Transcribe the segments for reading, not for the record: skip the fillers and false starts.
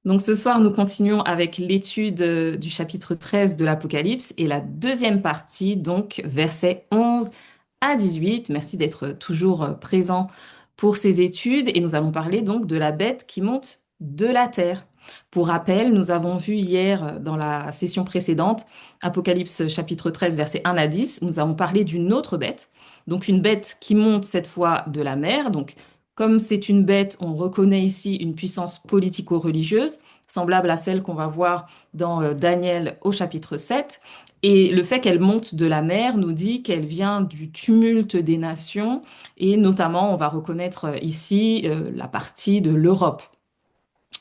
Donc ce soir, nous continuons avec l'étude du chapitre 13 de l'Apocalypse et la deuxième partie, donc versets 11 à 18. Merci d'être toujours présent pour ces études et nous allons parler donc de la bête qui monte de la terre. Pour rappel, nous avons vu hier dans la session précédente, Apocalypse chapitre 13 versets 1 à 10, nous avons parlé d'une autre bête, donc une bête qui monte cette fois de la mer, donc comme c'est une bête, on reconnaît ici une puissance politico-religieuse, semblable à celle qu'on va voir dans Daniel au chapitre 7. Et le fait qu'elle monte de la mer nous dit qu'elle vient du tumulte des nations, et notamment on va reconnaître ici la partie de l'Europe.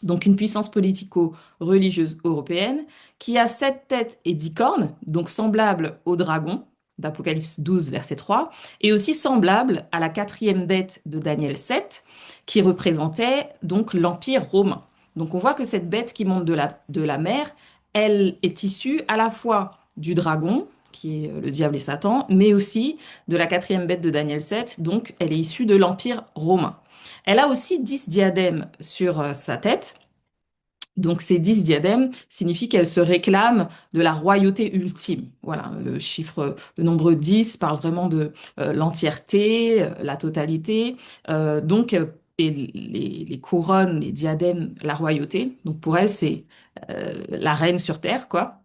Donc une puissance politico-religieuse européenne qui a 7 têtes et 10 cornes, donc semblable au dragon d'Apocalypse 12, verset 3, et aussi semblable à la quatrième bête de Daniel 7, qui représentait donc l'Empire romain. Donc on voit que cette bête qui monte de la mer, elle est issue à la fois du dragon, qui est le diable et Satan, mais aussi de la quatrième bête de Daniel 7, donc elle est issue de l'Empire romain. Elle a aussi 10 diadèmes sur sa tête. Donc ces 10 diadèmes signifient qu'elle se réclame de la royauté ultime. Voilà, le nombre 10 parle vraiment de l'entièreté, la totalité. Et les couronnes, les diadèmes, la royauté. Donc pour elle, c'est la reine sur terre, quoi.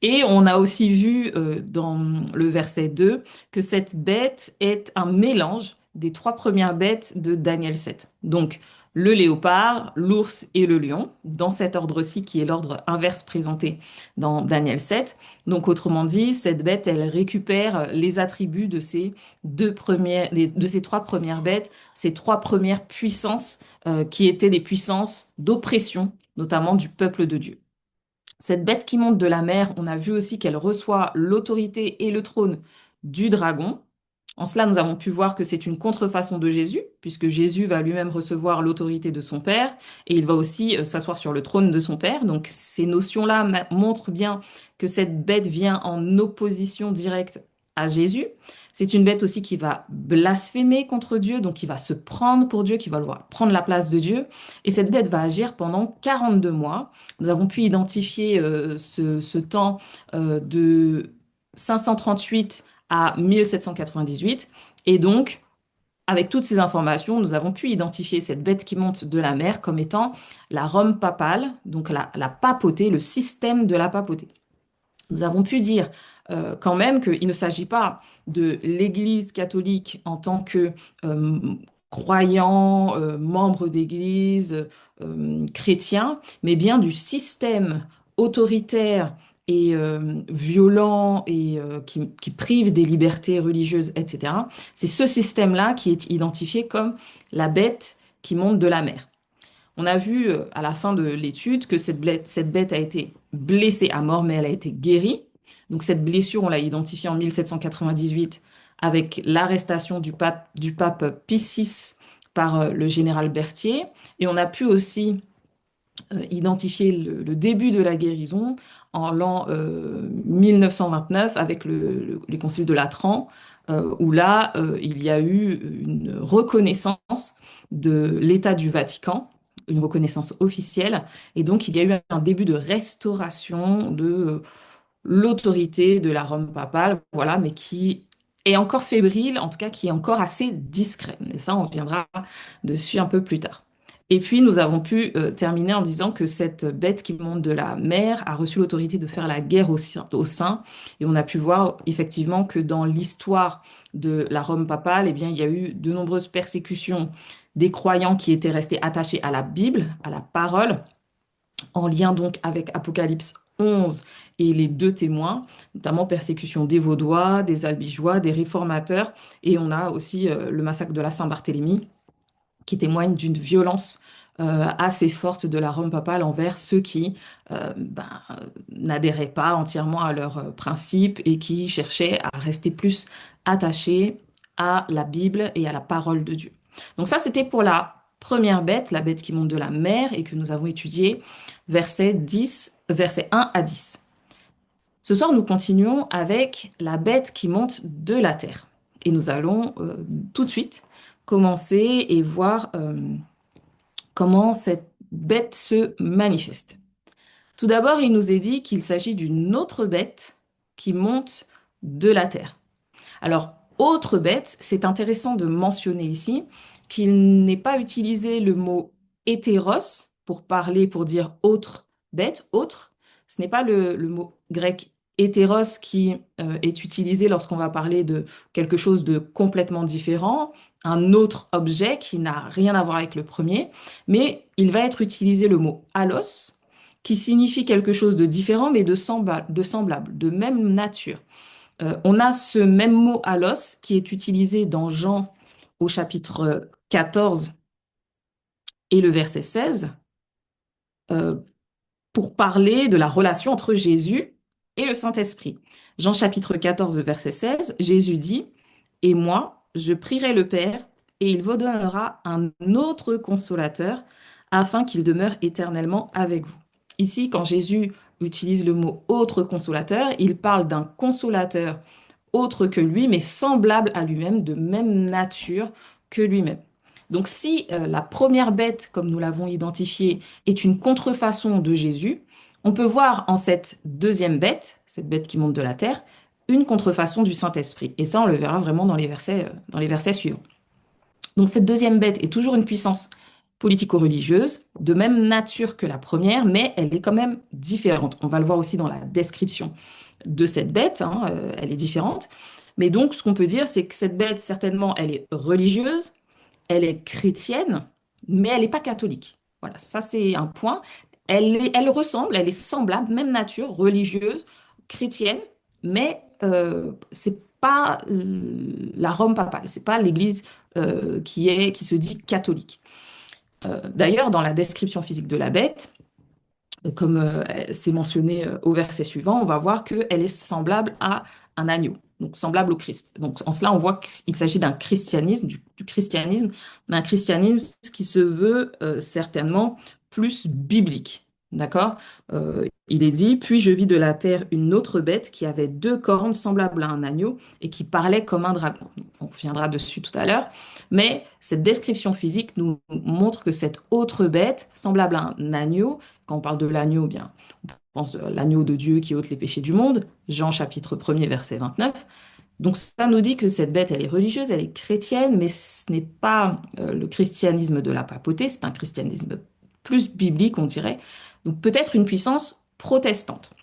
Et on a aussi vu dans le verset 2 que cette bête est un mélange des trois premières bêtes de Daniel 7. Donc, le léopard, l'ours et le lion, dans cet ordre-ci qui est l'ordre inverse présenté dans Daniel 7. Donc, autrement dit, cette bête, elle récupère les attributs de ces de ces trois premières bêtes, ces trois premières puissances qui étaient des puissances d'oppression, notamment du peuple de Dieu. Cette bête qui monte de la mer, on a vu aussi qu'elle reçoit l'autorité et le trône du dragon. En cela, nous avons pu voir que c'est une contrefaçon de Jésus, puisque Jésus va lui-même recevoir l'autorité de son Père et il va aussi s'asseoir sur le trône de son Père. Donc ces notions-là montrent bien que cette bête vient en opposition directe à Jésus. C'est une bête aussi qui va blasphémer contre Dieu, donc qui va se prendre pour Dieu, qui va vouloir prendre la place de Dieu. Et cette bête va agir pendant 42 mois. Nous avons pu identifier ce temps de 538 à 1798. Et donc, avec toutes ces informations, nous avons pu identifier cette bête qui monte de la mer comme étant la Rome papale, donc la papauté, le système de la papauté. Nous avons pu dire quand même qu'il ne s'agit pas de l'Église catholique en tant que croyant, membre d'Église, chrétien, mais bien du système autoritaire et violent et qui prive des libertés religieuses, etc. C'est ce système-là qui est identifié comme la bête qui monte de la mer. On a vu à la fin de l'étude que cette bête a été blessée à mort, mais elle a été guérie. Donc cette blessure, on l'a identifiée en 1798 avec l'arrestation du pape Pie VI par le général Berthier. Et on a pu aussi identifier le début de la guérison en l'an 1929 avec les conciles de Latran, où là, il y a eu une reconnaissance de l'État du Vatican, une reconnaissance officielle, et donc il y a eu un début de restauration de l'autorité de la Rome papale, voilà, mais qui est encore fébrile, en tout cas qui est encore assez discret. Et ça, on reviendra dessus un peu plus tard. Et puis, nous avons pu terminer en disant que cette bête qui monte de la mer a reçu l'autorité de faire la guerre aux saints. Et on a pu voir effectivement que dans l'histoire de la Rome papale, eh bien, il y a eu de nombreuses persécutions des croyants qui étaient restés attachés à la Bible, à la parole, en lien donc avec Apocalypse 11 et les deux témoins, notamment persécution des Vaudois, des Albigeois, des réformateurs. Et on a aussi le massacre de la Saint-Barthélemy qui témoigne d'une violence assez forte de la Rome papale envers ceux qui n'adhéraient pas entièrement à leurs principes et qui cherchaient à rester plus attachés à la Bible et à la parole de Dieu. Donc ça, c'était pour la première bête, la bête qui monte de la mer et que nous avons étudié versets 1 à 10. Ce soir, nous continuons avec la bête qui monte de la terre. Et nous allons tout de suite commencer et voir comment bête se manifeste? Tout d'abord, il nous est dit qu'il s'agit d'une autre bête qui monte de la terre. Alors, autre bête, c'est intéressant de mentionner ici qu'il n'est pas utilisé le mot hétéros pour parler, pour dire autre bête, autre. Ce n'est pas le mot grec hétéros qui est utilisé lorsqu'on va parler de quelque chose de complètement différent, un autre objet qui n'a rien à voir avec le premier, mais il va être utilisé le mot allos, qui signifie quelque chose de différent, mais de semblable, de même nature. On a ce même mot allos qui est utilisé dans Jean au chapitre 14 et le verset 16 euh, pour parler de la relation entre Jésus et le Saint-Esprit. Jean chapitre 14, verset 16, Jésus dit, et moi, je prierai le Père et il vous donnera un autre consolateur afin qu'il demeure éternellement avec vous. Ici, quand Jésus utilise le mot autre consolateur, il parle d'un consolateur autre que lui, mais semblable à lui-même, de même nature que lui-même. Donc si la première bête, comme nous l'avons identifiée, est une contrefaçon de Jésus, on peut voir en cette deuxième bête, cette bête qui monte de la terre, une contrefaçon du Saint-Esprit. Et ça, on le verra vraiment dans les versets suivants. Donc cette deuxième bête est toujours une puissance politico-religieuse, de même nature que la première, mais elle est quand même différente. On va le voir aussi dans la description de cette bête, hein, elle est différente. Mais donc, ce qu'on peut dire, c'est que cette bête, certainement, elle est religieuse, elle est chrétienne, mais elle n'est pas catholique. Voilà, ça c'est un point. Elle ressemble, elle est semblable, même nature, religieuse, chrétienne, mais c'est pas la Rome papale, c'est pas l'Église qui se dit catholique. D'ailleurs, dans la description physique de la bête, comme c'est mentionné au verset suivant, on va voir qu'elle est semblable à un agneau, donc semblable au Christ. Donc en cela, on voit qu'il s'agit d'un christianisme, du christianisme, d'un christianisme qui se veut certainement plus biblique. D'accord? Il est dit, puis je vis de la terre une autre bête qui avait deux cornes semblables à un agneau et qui parlait comme un dragon. On reviendra dessus tout à l'heure. Mais cette description physique nous montre que cette autre bête, semblable à un agneau, quand on parle de l'agneau, bien, on pense à l'agneau de Dieu qui ôte les péchés du monde, Jean chapitre 1er, verset 29. Donc ça nous dit que cette bête, elle est religieuse, elle est chrétienne, mais ce n'est pas le christianisme de la papauté, c'est un christianisme plus biblique, on dirait. Donc peut-être une puissance protestante.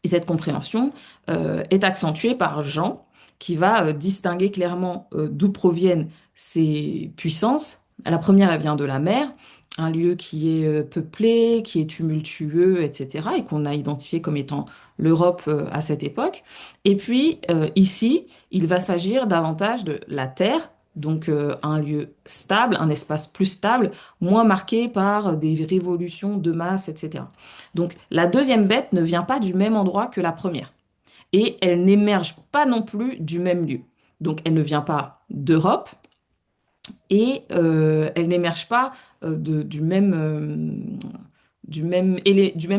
Et cette compréhension est accentuée par Jean, qui va distinguer clairement d'où proviennent ces puissances. La première, elle vient de la mer, un lieu qui est peuplé, qui est tumultueux, etc., et qu'on a identifié comme étant l'Europe à cette époque. Et puis, ici, il va s'agir davantage de la terre, donc un lieu stable, un espace plus stable, moins marqué par des révolutions de masse, etc. Donc la deuxième bête ne vient pas du même endroit que la première. Et elle n'émerge pas non plus du même lieu. Donc elle ne vient pas d'Europe et elle n'émerge pas du même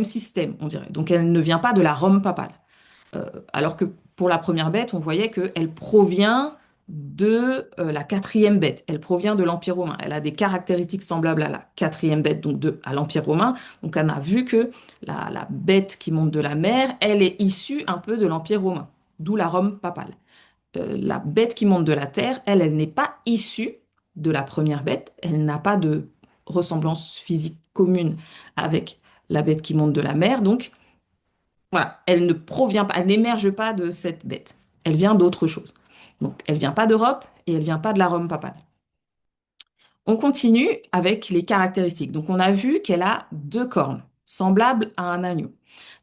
système, on dirait. Donc elle ne vient pas de la Rome papale. Alors que pour la première bête, on voyait qu'elle provient de la quatrième bête. Elle provient de l'Empire romain. Elle a des caractéristiques semblables à la quatrième bête, donc à l'Empire romain. Donc on a vu que la bête qui monte de la mer, elle est issue un peu de l'Empire romain, d'où la Rome papale. La bête qui monte de la terre, elle n'est pas issue de la première bête. Elle n'a pas de ressemblance physique commune avec la bête qui monte de la mer. Donc, voilà, elle ne provient pas, elle n'émerge pas de cette bête. Elle vient d'autre chose. Donc, elle vient pas d'Europe et elle vient pas de la Rome papale. On continue avec les caractéristiques. Donc, on a vu qu'elle a deux cornes, semblables à un agneau.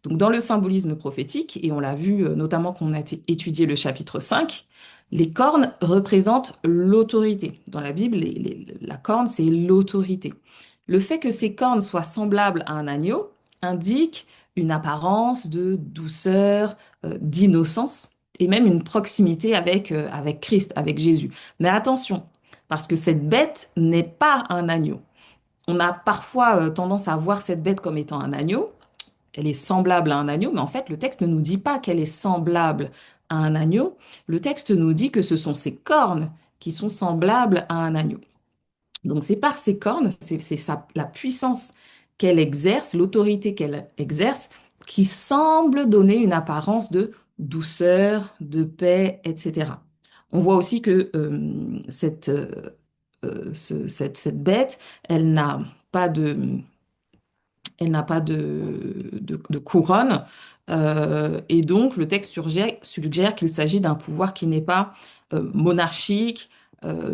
Donc, dans le symbolisme prophétique, et on l'a vu notamment quand on a étudié le chapitre 5, les cornes représentent l'autorité. Dans la Bible, la corne, c'est l'autorité. Le fait que ces cornes soient semblables à un agneau indique une apparence de douceur, d'innocence, et même une proximité avec Christ, avec Jésus. Mais attention, parce que cette bête n'est pas un agneau. On a parfois tendance à voir cette bête comme étant un agneau. Elle est semblable à un agneau, mais en fait, le texte ne nous dit pas qu'elle est semblable à un agneau. Le texte nous dit que ce sont ses cornes qui sont semblables à un agneau. Donc c'est par ces cornes, la puissance qu'elle exerce, l'autorité qu'elle exerce, qui semble donner une apparence de douceur, de paix, etc. On voit aussi que cette bête, elle n'a pas de, elle n'a pas de couronne. Et donc, le texte suggère qu'il s'agit d'un pouvoir qui n'est pas monarchique,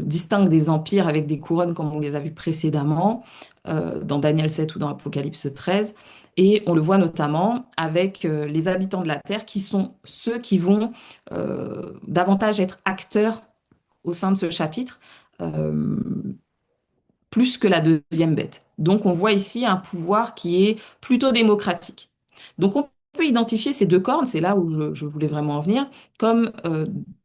distinct des empires avec des couronnes comme on les a vus précédemment, dans Daniel 7 ou dans Apocalypse 13. Et on le voit notamment avec les habitants de la terre qui sont ceux qui vont davantage être acteurs au sein de ce chapitre. Euh, Plus que la deuxième bête. Donc on voit ici un pouvoir qui est plutôt démocratique. Donc on peut identifier ces deux cornes, c'est là où je voulais vraiment en venir, comme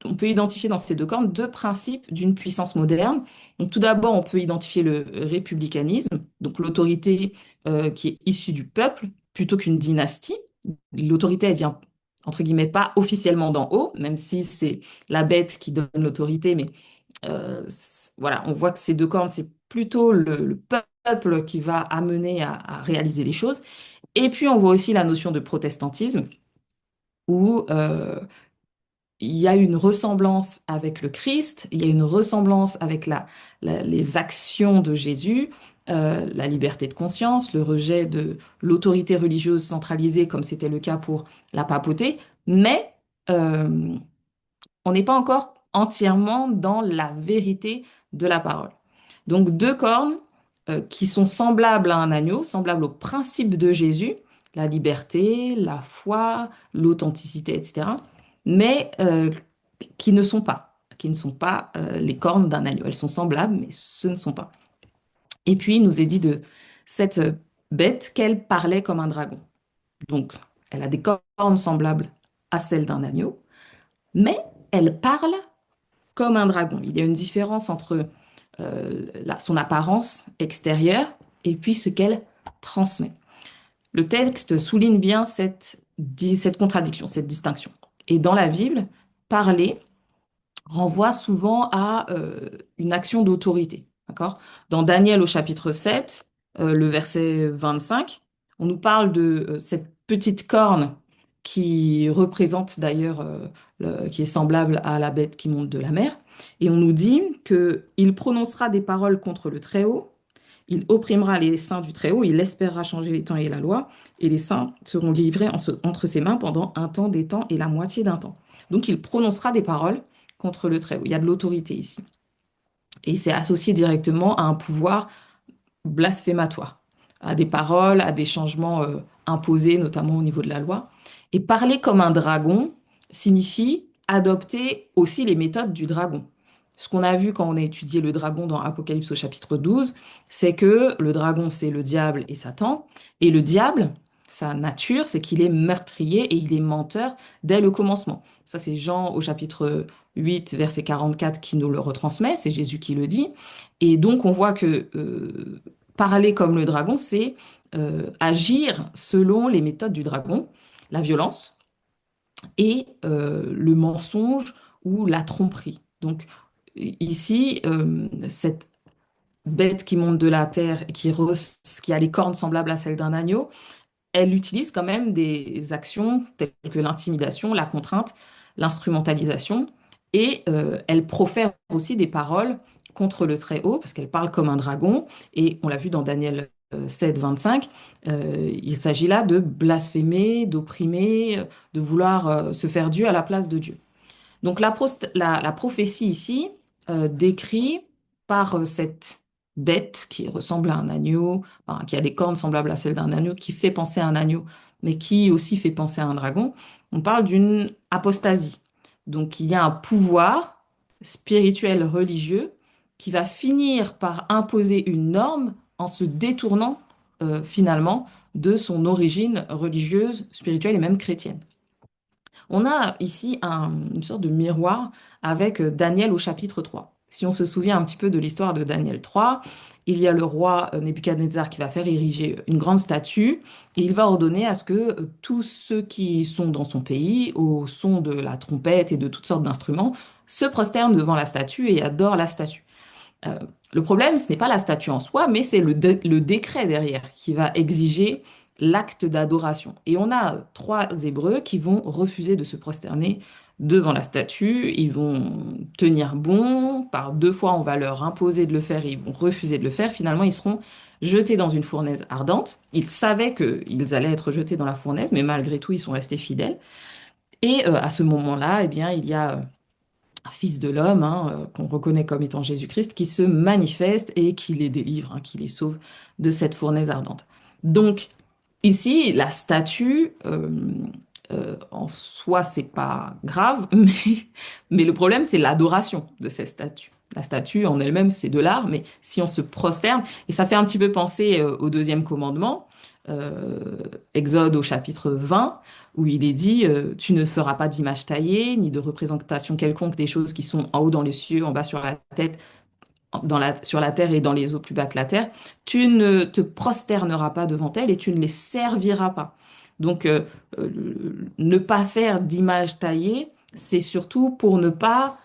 on peut identifier dans ces deux cornes deux principes d'une puissance moderne. Donc tout d'abord, on peut identifier le républicanisme, donc l'autorité qui est issue du peuple plutôt qu'une dynastie. L'autorité, elle vient entre guillemets pas officiellement d'en haut, même si c'est la bête qui donne l'autorité, mais voilà, on voit que ces deux cornes, c'est plutôt le peuple qui va amener à réaliser les choses. Et puis, on voit aussi la notion de protestantisme, où il y a une ressemblance avec le Christ, il y a une ressemblance avec les actions de Jésus, la liberté de conscience, le rejet de l'autorité religieuse centralisée, comme c'était le cas pour la papauté, mais euh, on n'est pas encore entièrement dans la vérité de la parole. Donc deux cornes qui sont semblables à un agneau, semblables au principe de Jésus, la liberté, la foi, l'authenticité, etc., mais qui ne sont pas les cornes d'un agneau. Elles sont semblables, mais ce ne sont pas. Et puis, il nous est dit de cette bête qu'elle parlait comme un dragon. Donc, elle a des cornes semblables à celles d'un agneau, mais elle parle comme un dragon. Il y a une différence entre son apparence extérieure et puis ce qu'elle transmet. Le texte souligne bien cette contradiction, cette distinction. Et dans la Bible, parler renvoie souvent à une action d'autorité. D'accord? Dans Daniel au chapitre 7, le verset 25, on nous parle de cette petite corne qui représente d'ailleurs, qui est semblable à la bête qui monte de la mer. Et on nous dit que il prononcera des paroles contre le Très-Haut, il opprimera les saints du Très-Haut, il espérera changer les temps et la loi, et les saints seront livrés entre ses mains pendant un temps, des temps et la moitié d'un temps. Donc il prononcera des paroles contre le Très-Haut. Il y a de l'autorité ici. Et c'est associé directement à un pouvoir blasphématoire, à des paroles, à des changements imposés, notamment au niveau de la loi. Et parler comme un dragon signifie adopter aussi les méthodes du dragon. Ce qu'on a vu quand on a étudié le dragon dans Apocalypse au chapitre 12, c'est que le dragon, c'est le diable et Satan. Et le diable, sa nature, c'est qu'il est meurtrier et il est menteur dès le commencement. Ça, c'est Jean au chapitre 8, verset 44 qui nous le retransmet, c'est Jésus qui le dit. Et donc, on voit que parler comme le dragon, c'est agir selon les méthodes du dragon, la violence et le mensonge ou la tromperie. Donc, ici, cette bête qui monte de la terre et qui a les cornes semblables à celles d'un agneau, elle utilise quand même des actions telles que l'intimidation, la contrainte, l'instrumentalisation, et elle profère aussi des paroles contre le Très-Haut, parce qu'elle parle comme un dragon, et on l'a vu dans Daniel 7, 25, il s'agit là de blasphémer, d'opprimer, de vouloir se faire Dieu à la place de Dieu. Donc la prophétie ici décrit par cette bête qui ressemble à un agneau, enfin, qui a des cornes semblables à celles d'un agneau, qui fait penser à un agneau, mais qui aussi fait penser à un dragon, on parle d'une apostasie. Donc il y a un pouvoir spirituel religieux qui va finir par imposer une norme en se détournant finalement de son origine religieuse, spirituelle et même chrétienne. On a ici une sorte de miroir avec Daniel au chapitre 3. Si on se souvient un petit peu de l'histoire de Daniel 3, il y a le roi Nebuchadnezzar qui va faire ériger une grande statue et il va ordonner à ce que tous ceux qui sont dans son pays, au son de la trompette et de toutes sortes d'instruments, se prosternent devant la statue et adorent la statue. Euh, le problème, ce n'est pas la statue en soi, mais c'est le décret derrière qui va exiger l'acte d'adoration. Et on a trois Hébreux qui vont refuser de se prosterner devant la statue. Ils vont tenir bon. Par deux fois, on va leur imposer de le faire et ils vont refuser de le faire. Finalement, ils seront jetés dans une fournaise ardente. Ils savaient qu'ils allaient être jetés dans la fournaise, mais malgré tout, ils sont restés fidèles. Et à ce moment-là, eh bien, il y a un fils de l'homme, qu'on reconnaît comme étant Jésus-Christ, qui se manifeste et qui les délivre, qui les sauve de cette fournaise ardente. Donc, ici, la statue, en soi, c'est pas grave, mais le problème, c'est l'adoration de cette statue. La statue en elle-même, c'est de l'art, mais si on se prosterne, et ça fait un petit peu penser au deuxième commandement, euh, Exode au chapitre 20, où il est dit, tu ne feras pas d'image taillée, ni de représentation quelconque des choses qui sont en haut dans les cieux, en bas sur la tête, sur la terre et dans les eaux plus bas que la terre. Tu ne te prosterneras pas devant elles et tu ne les serviras pas. Donc, ne pas faire d'image taillée, c'est surtout pour ne pas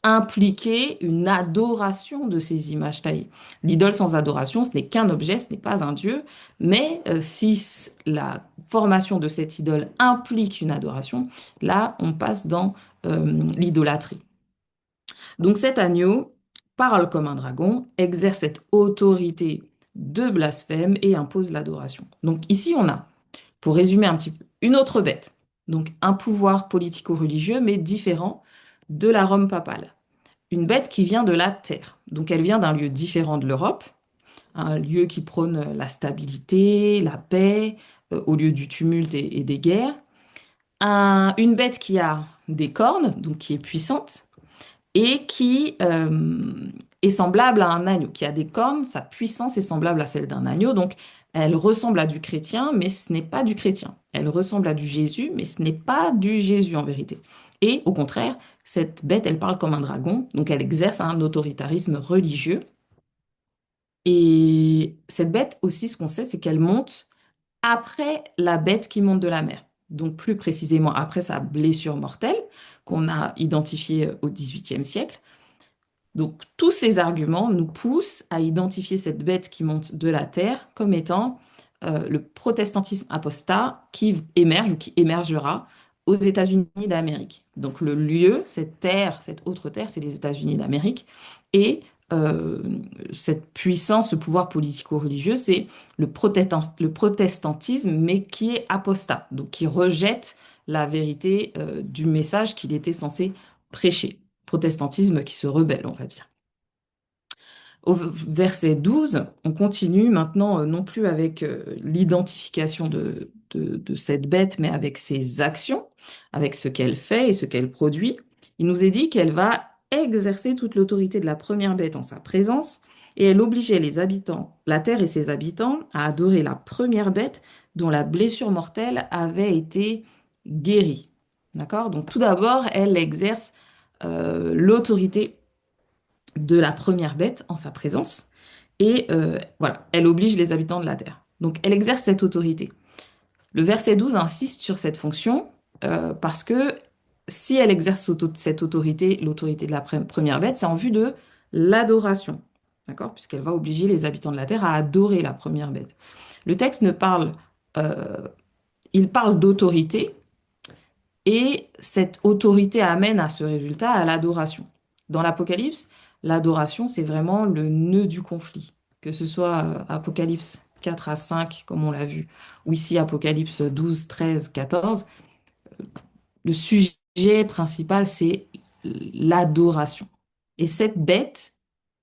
impliquer une adoration de ces images taillées. L'idole sans adoration, ce n'est qu'un objet, ce n'est pas un dieu, mais si la formation de cette idole implique une adoration, là, on passe dans l'idolâtrie. Donc cet agneau parle comme un dragon, exerce cette autorité de blasphème et impose l'adoration. Donc ici, on a, pour résumer un petit peu, une autre bête. Donc un pouvoir politico-religieux, mais différent de la Rome papale. Une bête qui vient de la terre. Donc elle vient d'un lieu différent de l'Europe, un lieu qui prône la stabilité, la paix, au lieu du tumulte et des guerres. Une bête qui a des cornes, donc qui est puissante, et qui est semblable à un agneau, qui a des cornes, sa puissance est semblable à celle d'un agneau, donc elle ressemble à du chrétien, mais ce n'est pas du chrétien. Elle ressemble à du Jésus, mais ce n'est pas du Jésus en vérité. Et au contraire, cette bête, elle parle comme un dragon, donc elle exerce un autoritarisme religieux. Et cette bête aussi, ce qu'on sait, c'est qu'elle monte après la bête qui monte de la mer. Donc plus précisément après sa blessure mortelle qu'on a identifiée au XVIIIe siècle. Donc, tous ces arguments nous poussent à identifier cette bête qui monte de la terre comme étant le protestantisme apostat qui émerge ou qui émergera aux États-Unis d'Amérique. Donc, le lieu, cette terre, cette autre terre, c'est les États-Unis d'Amérique. Et euh, cette puissance, ce pouvoir politico-religieux, c'est le protestantisme, mais qui est apostat, donc qui rejette la vérité du message qu'il était censé prêcher. Protestantisme qui se rebelle, on va dire. Au verset 12, on continue maintenant non plus avec l'identification de cette bête, mais avec ses actions, avec ce qu'elle fait et ce qu'elle produit. Il nous est dit qu'elle va exercer toute l'autorité de la première bête en sa présence, et elle obligeait les habitants, la terre et ses habitants, à adorer la première bête dont la blessure mortelle avait été guérie. D'accord? Donc tout d'abord, elle exerce l'autorité de la première bête en sa présence. Et voilà, elle oblige les habitants de la terre. Donc elle exerce cette autorité. Le verset 12 insiste sur cette fonction parce que si elle exerce cette autorité, l'autorité de la première bête, c'est en vue de l'adoration. D'accord? Puisqu'elle va obliger les habitants de la terre à adorer la première bête. Le texte ne parle, euh, il parle d'autorité, et cette autorité amène à ce résultat, à l'adoration. Dans l'Apocalypse, l'adoration, c'est vraiment le nœud du conflit. Que ce soit Apocalypse 4 à 5, comme on l'a vu, ou ici Apocalypse 12, 13, 14, le sujet principal, c'est l'adoration. Et cette bête,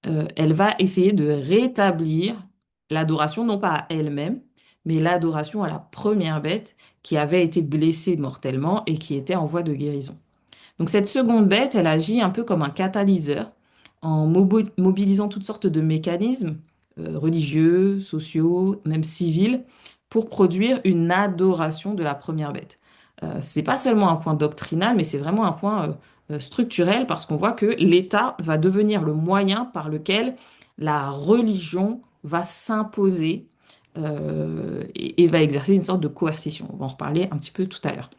elle va essayer de rétablir l'adoration, non pas à elle-même, mais l'adoration à la première bête qui avait été blessée mortellement et qui était en voie de guérison. Donc cette seconde bête, elle agit un peu comme un catalyseur en mobilisant toutes sortes de mécanismes religieux, sociaux, même civils, pour produire une adoration de la première bête. C'est pas seulement un point doctrinal, mais c'est vraiment un point structurel parce qu'on voit que l'État va devenir le moyen par lequel la religion va s'imposer et va exercer une sorte de coercition. On va en reparler un petit peu tout à l'heure.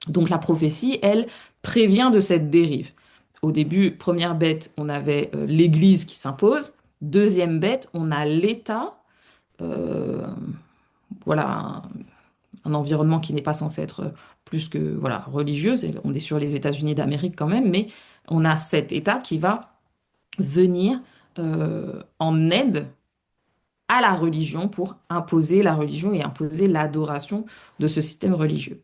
Donc la prophétie, elle, prévient de cette dérive. au début, première bête, on avait l'Église qui s'impose. Deuxième bête, on a l'État. euh, voilà, un environnement qui n'est pas censé être plus que voilà, religieux. On est sur les États-Unis d'Amérique quand même, mais on a cet État qui va venir en aide à la religion pour imposer la religion et imposer l'adoration de ce système religieux.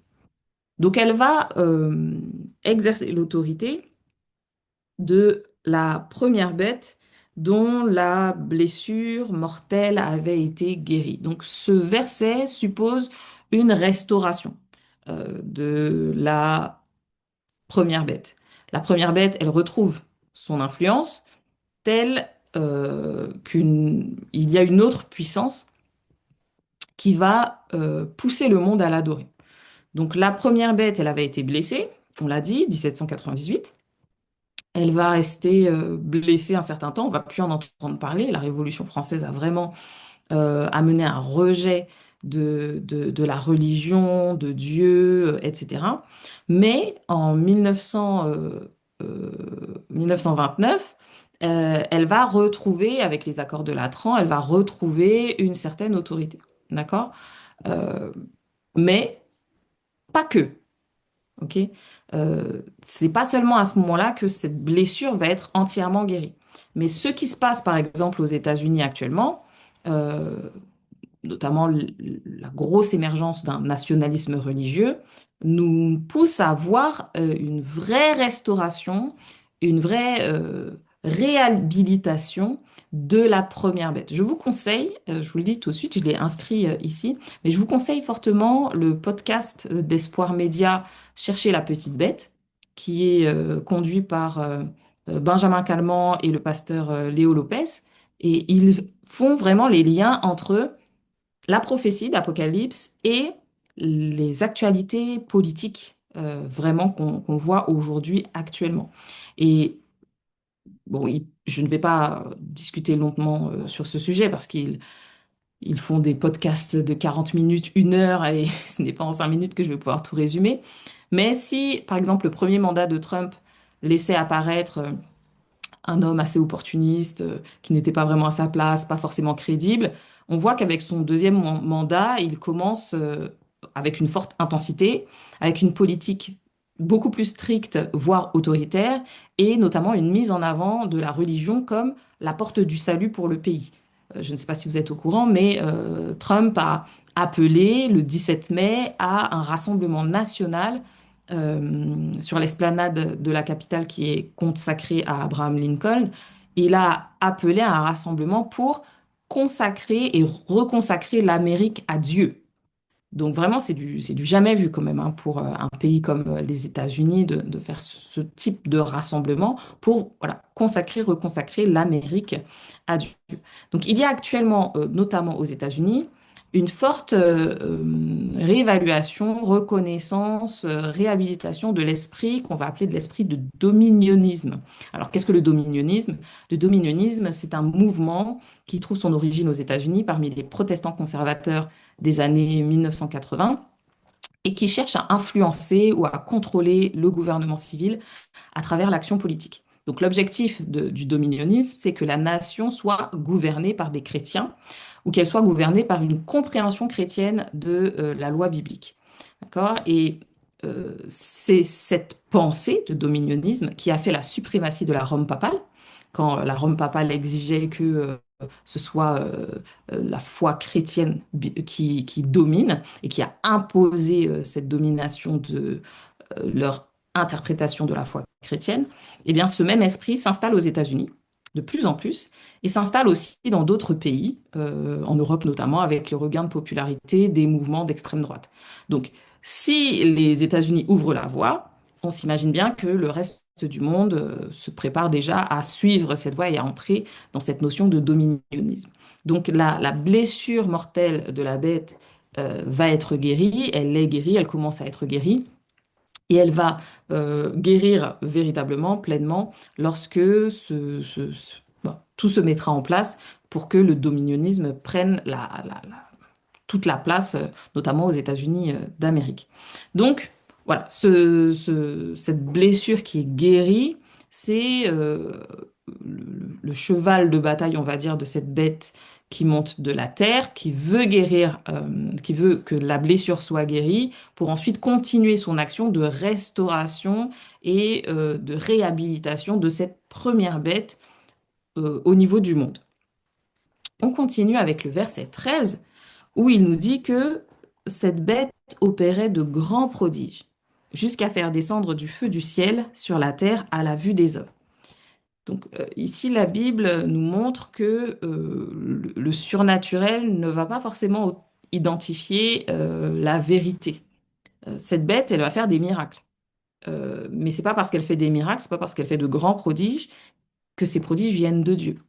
Donc elle va exercer l'autorité de la première bête dont la blessure mortelle avait été guérie. Donc ce verset suppose une restauration de la première bête. La première bête, elle retrouve son influence telle il y a une autre puissance qui va pousser le monde à l'adorer. Donc la première bête, elle avait été blessée, on l'a dit, 1798. Elle va rester blessée un certain temps, on va plus en entendre parler. La Révolution française a vraiment amené un rejet de la religion, de Dieu, etc. Mais en 1929, elle va retrouver, avec les accords de Latran, elle va retrouver une certaine autorité. D'accord? Euh, mais pas que. Ok, c'est pas seulement à ce moment-là que cette blessure va être entièrement guérie. Mais ce qui se passe, par exemple, aux États-Unis actuellement, euh, notamment la grosse émergence d'un nationalisme religieux, nous pousse à voir une vraie restauration, une vraie réhabilitation de la première bête. Je vous conseille, je vous le dis tout de suite, je l'ai inscrit ici, mais je vous conseille fortement le podcast d'Espoir Média, Chercher la petite bête, qui est conduit par Benjamin Calment et le pasteur Léo Lopez. Et ils font vraiment les liens entre la prophétie d'Apocalypse et les actualités politiques vraiment qu'on voit aujourd'hui actuellement. Et bon, je ne vais pas discuter longuement sur ce sujet parce ils font des podcasts de 40 minutes, 1 heure, et ce n'est pas en 5 minutes que je vais pouvoir tout résumer. Mais si, par exemple, le premier mandat de Trump laissait apparaître un homme assez opportuniste, qui n'était pas vraiment à sa place, pas forcément crédible. On voit qu'avec son deuxième mandat, il commence avec une forte intensité, avec une politique beaucoup plus stricte, voire autoritaire, et notamment une mise en avant de la religion comme la porte du salut pour le pays. Je ne sais pas si vous êtes au courant, mais Trump a appelé le 17 mai à un rassemblement national sur l'esplanade de la capitale qui est consacrée à Abraham Lincoln. Il a appelé à un rassemblement pour consacrer et reconsacrer l'Amérique à Dieu. Donc vraiment, c'est du jamais vu quand même hein, pour un pays comme les États-Unis de faire ce type de rassemblement pour voilà, consacrer, reconsacrer l'Amérique à Dieu. Donc il y a actuellement, notamment aux États-Unis, une forte réévaluation, reconnaissance, réhabilitation de l'esprit qu'on va appeler de l'esprit de dominionnisme. Alors qu'est-ce que le dominionnisme? Le dominionnisme, c'est un mouvement qui trouve son origine aux États-Unis parmi les protestants conservateurs des années 1980 et qui cherche à influencer ou à contrôler le gouvernement civil à travers l'action politique. Donc l'objectif du dominionnisme, c'est que la nation soit gouvernée par des chrétiens ou qu'elle soit gouvernée par une compréhension chrétienne de la loi biblique. D'accord? Et c'est cette pensée de dominionnisme qui a fait la suprématie de la Rome papale, quand la Rome papale exigeait que ce soit la foi chrétienne qui domine et qui a imposé cette domination de leur interprétation de la foi chrétienne, eh bien, ce même esprit s'installe aux États-Unis de plus en plus et s'installe aussi dans d'autres pays, en Europe notamment, avec le regain de popularité des mouvements d'extrême droite. Donc, si les États-Unis ouvrent la voie, on s'imagine bien que le reste du monde se prépare déjà à suivre cette voie et à entrer dans cette notion de dominionnisme. Donc, la blessure mortelle de la bête va être guérie, elle est guérie, elle commence à être guérie. Et elle va guérir véritablement, pleinement, lorsque bon, tout se mettra en place pour que le dominionnisme prenne toute la place, notamment aux États-Unis d'Amérique. Donc, voilà, cette blessure qui est guérie, c'est le cheval de bataille, on va dire, de cette bête qui monte de la terre, qui veut guérir, qui veut que la blessure soit guérie, pour ensuite continuer son action de restauration et de réhabilitation de cette première bête au niveau du monde. On continue avec le verset 13 où il nous dit que cette bête opérait de grands prodiges, jusqu'à faire descendre du feu du ciel sur la terre à la vue des hommes. Donc ici, la Bible nous montre que le surnaturel ne va pas forcément identifier la vérité. Cette bête, elle va faire des miracles. Mais c'est pas parce qu'elle fait des miracles, c'est pas parce qu'elle fait de grands prodiges que ces prodiges viennent de Dieu.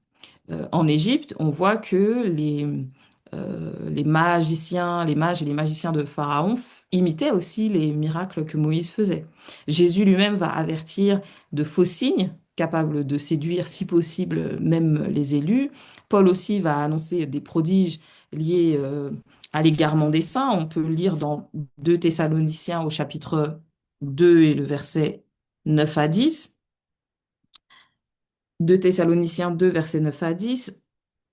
En Égypte, on voit que les magiciens, les mages et les magiciens de Pharaon imitaient aussi les miracles que Moïse faisait. Jésus lui-même va avertir de faux signes capables de séduire, si possible, même les élus. Paul aussi va annoncer des prodiges liés à l'égarement des saints. On peut lire dans 2 Thessaloniciens au chapitre 2 et le verset 9 à 10. 2 Thessaloniciens 2, versets 9 à 10,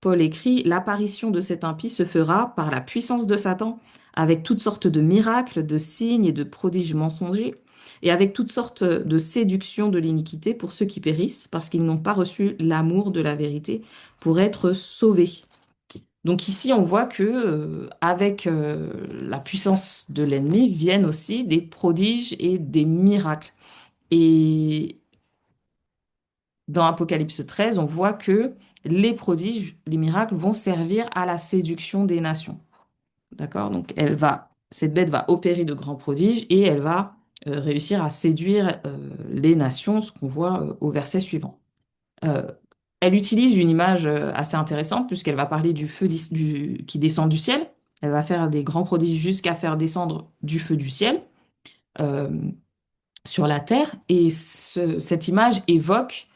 Paul écrit, l'apparition de cet impie se fera par la puissance de Satan, avec toutes sortes de miracles, de signes et de prodiges mensongers, et avec toutes sortes de séductions de l'iniquité pour ceux qui périssent, parce qu'ils n'ont pas reçu l'amour de la vérité pour être sauvés. Donc ici, on voit que avec la puissance de l'ennemi viennent aussi des prodiges et des miracles. Et dans Apocalypse 13, on voit que les prodiges, les miracles vont servir à la séduction des nations. D'accord? Donc cette bête va opérer de grands prodiges et elle va réussir à séduire les nations, ce qu'on voit au verset suivant. Euh, Elle utilise une image assez intéressante puisqu'elle va parler du feu qui descend du ciel. Elle va faire des grands prodiges jusqu'à faire descendre du feu du ciel euh, sur la terre. Et cette image évoque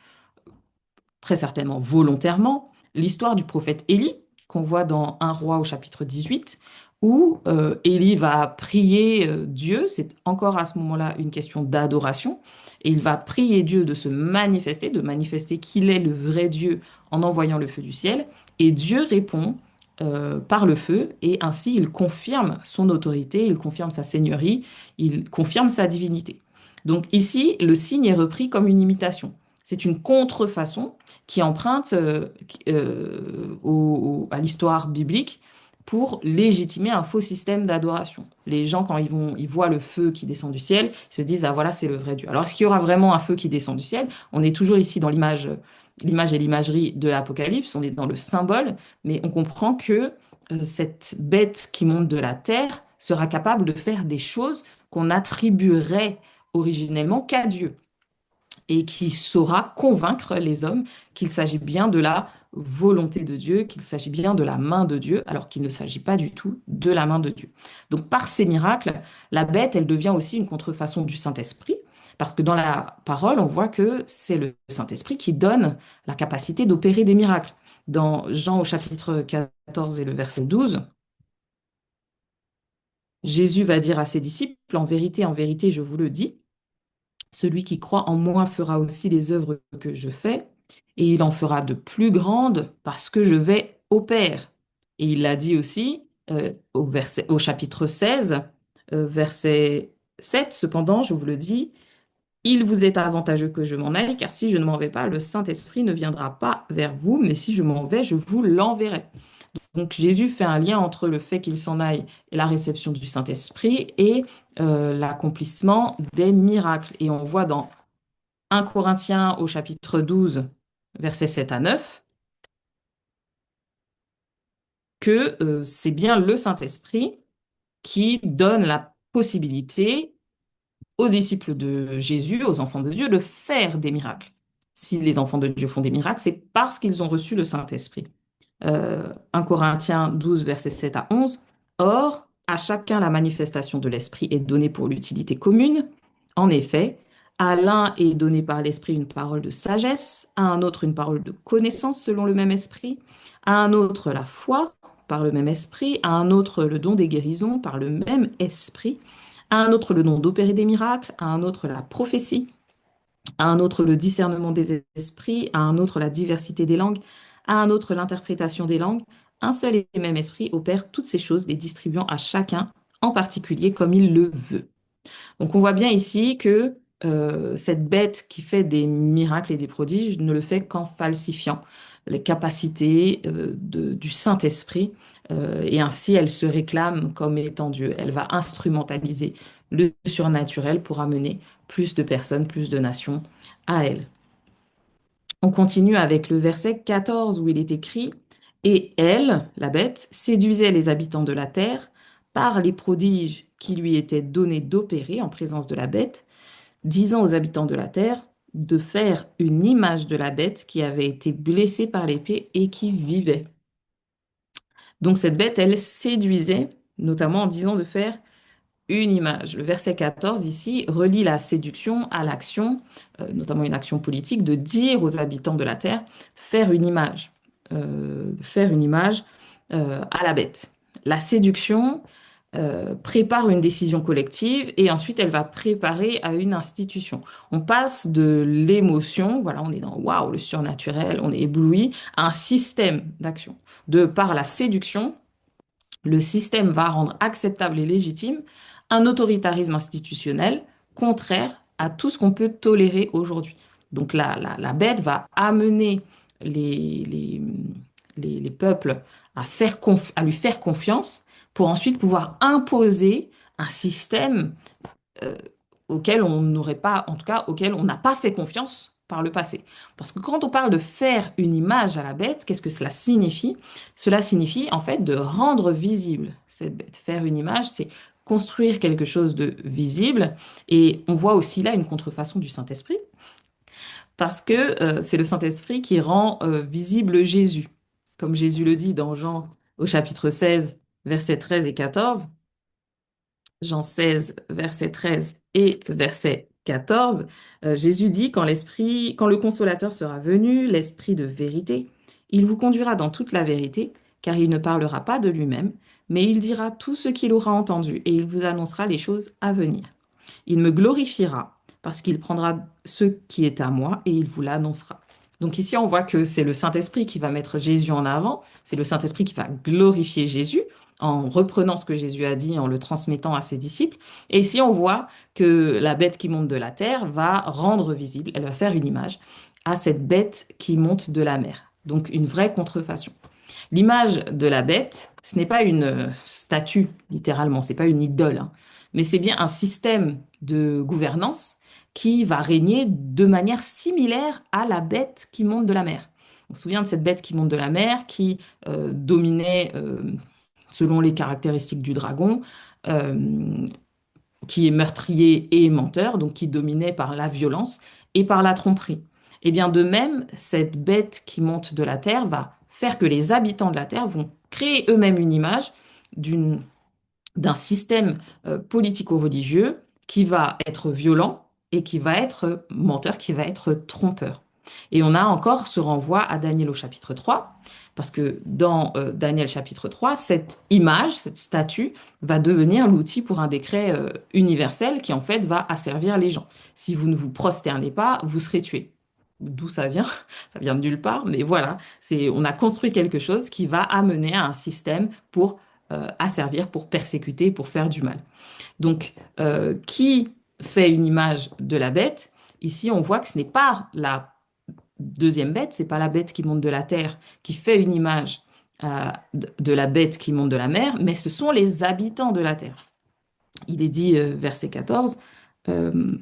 très certainement volontairement, l'histoire du prophète Élie, qu'on voit dans un roi au chapitre 18, où Élie va prier Dieu, c'est encore à ce moment-là une question d'adoration, et il va prier Dieu de manifester qu'il est le vrai Dieu en envoyant le feu du ciel, et Dieu répond par le feu, et ainsi il confirme son autorité, il confirme sa seigneurie, il confirme sa divinité. Donc ici, le signe est repris comme une imitation. C'est une contrefaçon qui emprunte à l'histoire biblique pour légitimer un faux système d'adoration. Les gens, quand ils voient le feu qui descend du ciel, ils se disent, ah voilà, c'est le vrai Dieu. Alors, est-ce qu'il y aura vraiment un feu qui descend du ciel? On est toujours ici dans l'image et l'imagerie de l'Apocalypse, on est dans le symbole, mais on comprend que cette bête qui monte de la terre sera capable de faire des choses qu'on attribuerait originellement qu'à Dieu et qui saura convaincre les hommes qu'il s'agit bien de la volonté de Dieu, qu'il s'agit bien de la main de Dieu, alors qu'il ne s'agit pas du tout de la main de Dieu. Donc par ces miracles, la bête, elle devient aussi une contrefaçon du Saint-Esprit, parce que dans la parole, on voit que c'est le Saint-Esprit qui donne la capacité d'opérer des miracles. Dans Jean au chapitre 14 et le verset 12, Jésus va dire à ses disciples, en vérité, je vous le dis, celui qui croit en moi fera aussi les œuvres que je fais, et il en fera de plus grandes parce que je vais au Père. Et il l'a dit aussi au chapitre 16, verset 7, cependant, je vous le dis, il vous est avantageux que je m'en aille, car si je ne m'en vais pas, le Saint-Esprit ne viendra pas vers vous, mais si je m'en vais, je vous l'enverrai. Donc Jésus fait un lien entre le fait qu'il s'en aille et la réception du Saint-Esprit et l'accomplissement des miracles. Et on voit dans 1 Corinthiens au chapitre 12, versets 7 à 9, que c'est bien le Saint-Esprit qui donne la possibilité aux disciples de Jésus, aux enfants de Dieu, de faire des miracles. Si les enfants de Dieu font des miracles, c'est parce qu'ils ont reçu le Saint-Esprit. 1 Corinthiens 12, versets 7 à 11. Or, à chacun la manifestation de l'Esprit est donnée pour l'utilité commune. En effet, à l'un est donné par l'Esprit une parole de sagesse, à un autre une parole de connaissance selon le même Esprit, à un autre la foi par le même Esprit, à un autre le don des guérisons par le même Esprit, à un autre le don d'opérer des miracles, à un autre la prophétie, à un autre le discernement des esprits, à un autre la diversité des langues, à un autre l'interprétation des langues. Un seul et même esprit opère toutes ces choses, les distribuant à chacun en particulier comme il le veut. Donc on voit bien ici que cette bête qui fait des miracles et des prodiges ne le fait qu'en falsifiant les capacités du Saint-Esprit, et ainsi elle se réclame comme étant Dieu. Elle va instrumentaliser le surnaturel pour amener plus de personnes, plus de nations à elle. On continue avec le verset 14 où il est écrit: Et elle, la bête, séduisait les habitants de la terre par les prodiges qui lui étaient donnés d'opérer en présence de la bête, disant aux habitants de la terre de faire une image de la bête qui avait été blessée par l'épée et qui vivait. Donc cette bête, elle séduisait, notamment en disant de faire une image. Le verset 14 ici relie la séduction à l'action, notamment une action politique, de dire aux habitants de la terre de faire une image à la bête. La séduction prépare une décision collective et ensuite elle va préparer à une institution. On passe de l'émotion, voilà, on est dans waouh, le surnaturel, on est ébloui, à un système d'action. De par la séduction, le système va rendre acceptable et légitime un autoritarisme institutionnel contraire à tout ce qu'on peut tolérer aujourd'hui. Donc la bête va amener les, les, les peuples à lui faire confiance pour ensuite pouvoir imposer un système euh, auquel on n'aurait pas, en tout cas, auquel on n'a pas fait confiance par le passé. Parce que quand on parle de faire une image à la bête, qu'est-ce que cela signifie? Cela signifie en fait de rendre visible cette bête. Faire une image, c'est construire quelque chose de visible. Et on voit aussi là une contrefaçon du Saint-Esprit, parce que c'est le Saint-Esprit qui rend visible Jésus. Comme Jésus le dit dans Jean au chapitre 16, versets 13 et 14. Jean 16, verset 13 et verset 14, Jésus dit, quand le Consolateur sera venu, l'Esprit de vérité, il vous conduira dans toute la vérité, car il ne parlera pas de lui-même, mais il dira tout ce qu'il aura entendu, et il vous annoncera les choses à venir. Il me glorifiera, parce qu'il prendra ce qui est à moi, et il vous l'annoncera. Donc ici, on voit que c'est le Saint-Esprit qui va mettre Jésus en avant, c'est le Saint-Esprit qui va glorifier Jésus en reprenant ce que Jésus a dit, en le transmettant à ses disciples. Et ici, on voit que la bête qui monte de la terre va rendre visible, elle va faire une image à cette bête qui monte de la mer. Donc une vraie contrefaçon. L'image de la bête, ce n'est pas une statue, littéralement, c'est pas une idole, hein, mais c'est bien un système de gouvernance qui va régner de manière similaire à la bête qui monte de la mer. On se souvient de cette bête qui monte de la mer, qui dominait, selon les caractéristiques du dragon, euh, qui est meurtrier et menteur, donc qui dominait par la violence et par la tromperie. Et bien de même, cette bête qui monte de la terre va faire que les habitants de la terre vont créer eux-mêmes une image d'une d'un système politico-religieux qui va être violent et qui va être menteur, qui va être trompeur. Et on a encore ce renvoi à Daniel au chapitre 3, parce que dans Daniel chapitre 3, cette image, cette statue, va devenir l'outil pour un décret universel qui en fait va asservir les gens. Si vous ne vous prosternez pas, vous serez tués. D'où ça vient? Ça vient de nulle part, mais voilà, on a construit quelque chose qui va amener à un système pour asservir, pour persécuter, pour faire du mal. Donc, qui fait une image de la bête? Ici, on voit que ce n'est pas la deuxième bête, c'est pas la bête qui monte de la terre qui fait une image de la bête qui monte de la mer, mais ce sont les habitants de la terre. Il est dit, verset 14, euh,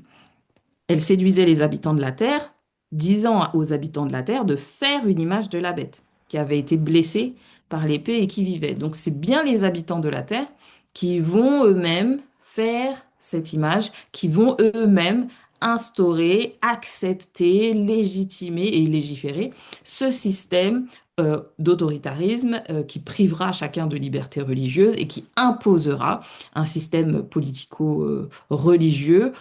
elle séduisait les habitants de la terre, disant aux habitants de la terre de faire une image de la bête qui avait été blessée par l'épée et qui vivait. Donc c'est bien les habitants de la terre qui vont eux-mêmes faire cette image, qui vont eux-mêmes instaurer, accepter, légitimer et légiférer ce système d'autoritarisme qui privera chacun de liberté religieuse et qui imposera un système politico-religieux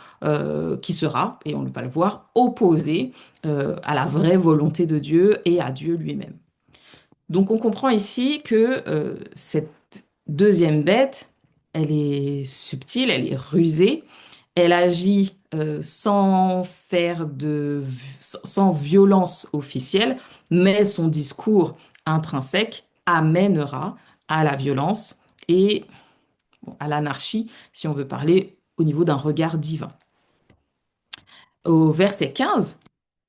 qui sera, et on va le voir, opposé à la vraie volonté de Dieu et à Dieu lui-même. Donc on comprend ici que cette deuxième bête, elle est subtile, elle est rusée, Elle agit sans sans violence officielle, mais son discours intrinsèque amènera à la violence et bon, à l'anarchie, si on veut parler au niveau d'un regard divin. Au verset 15,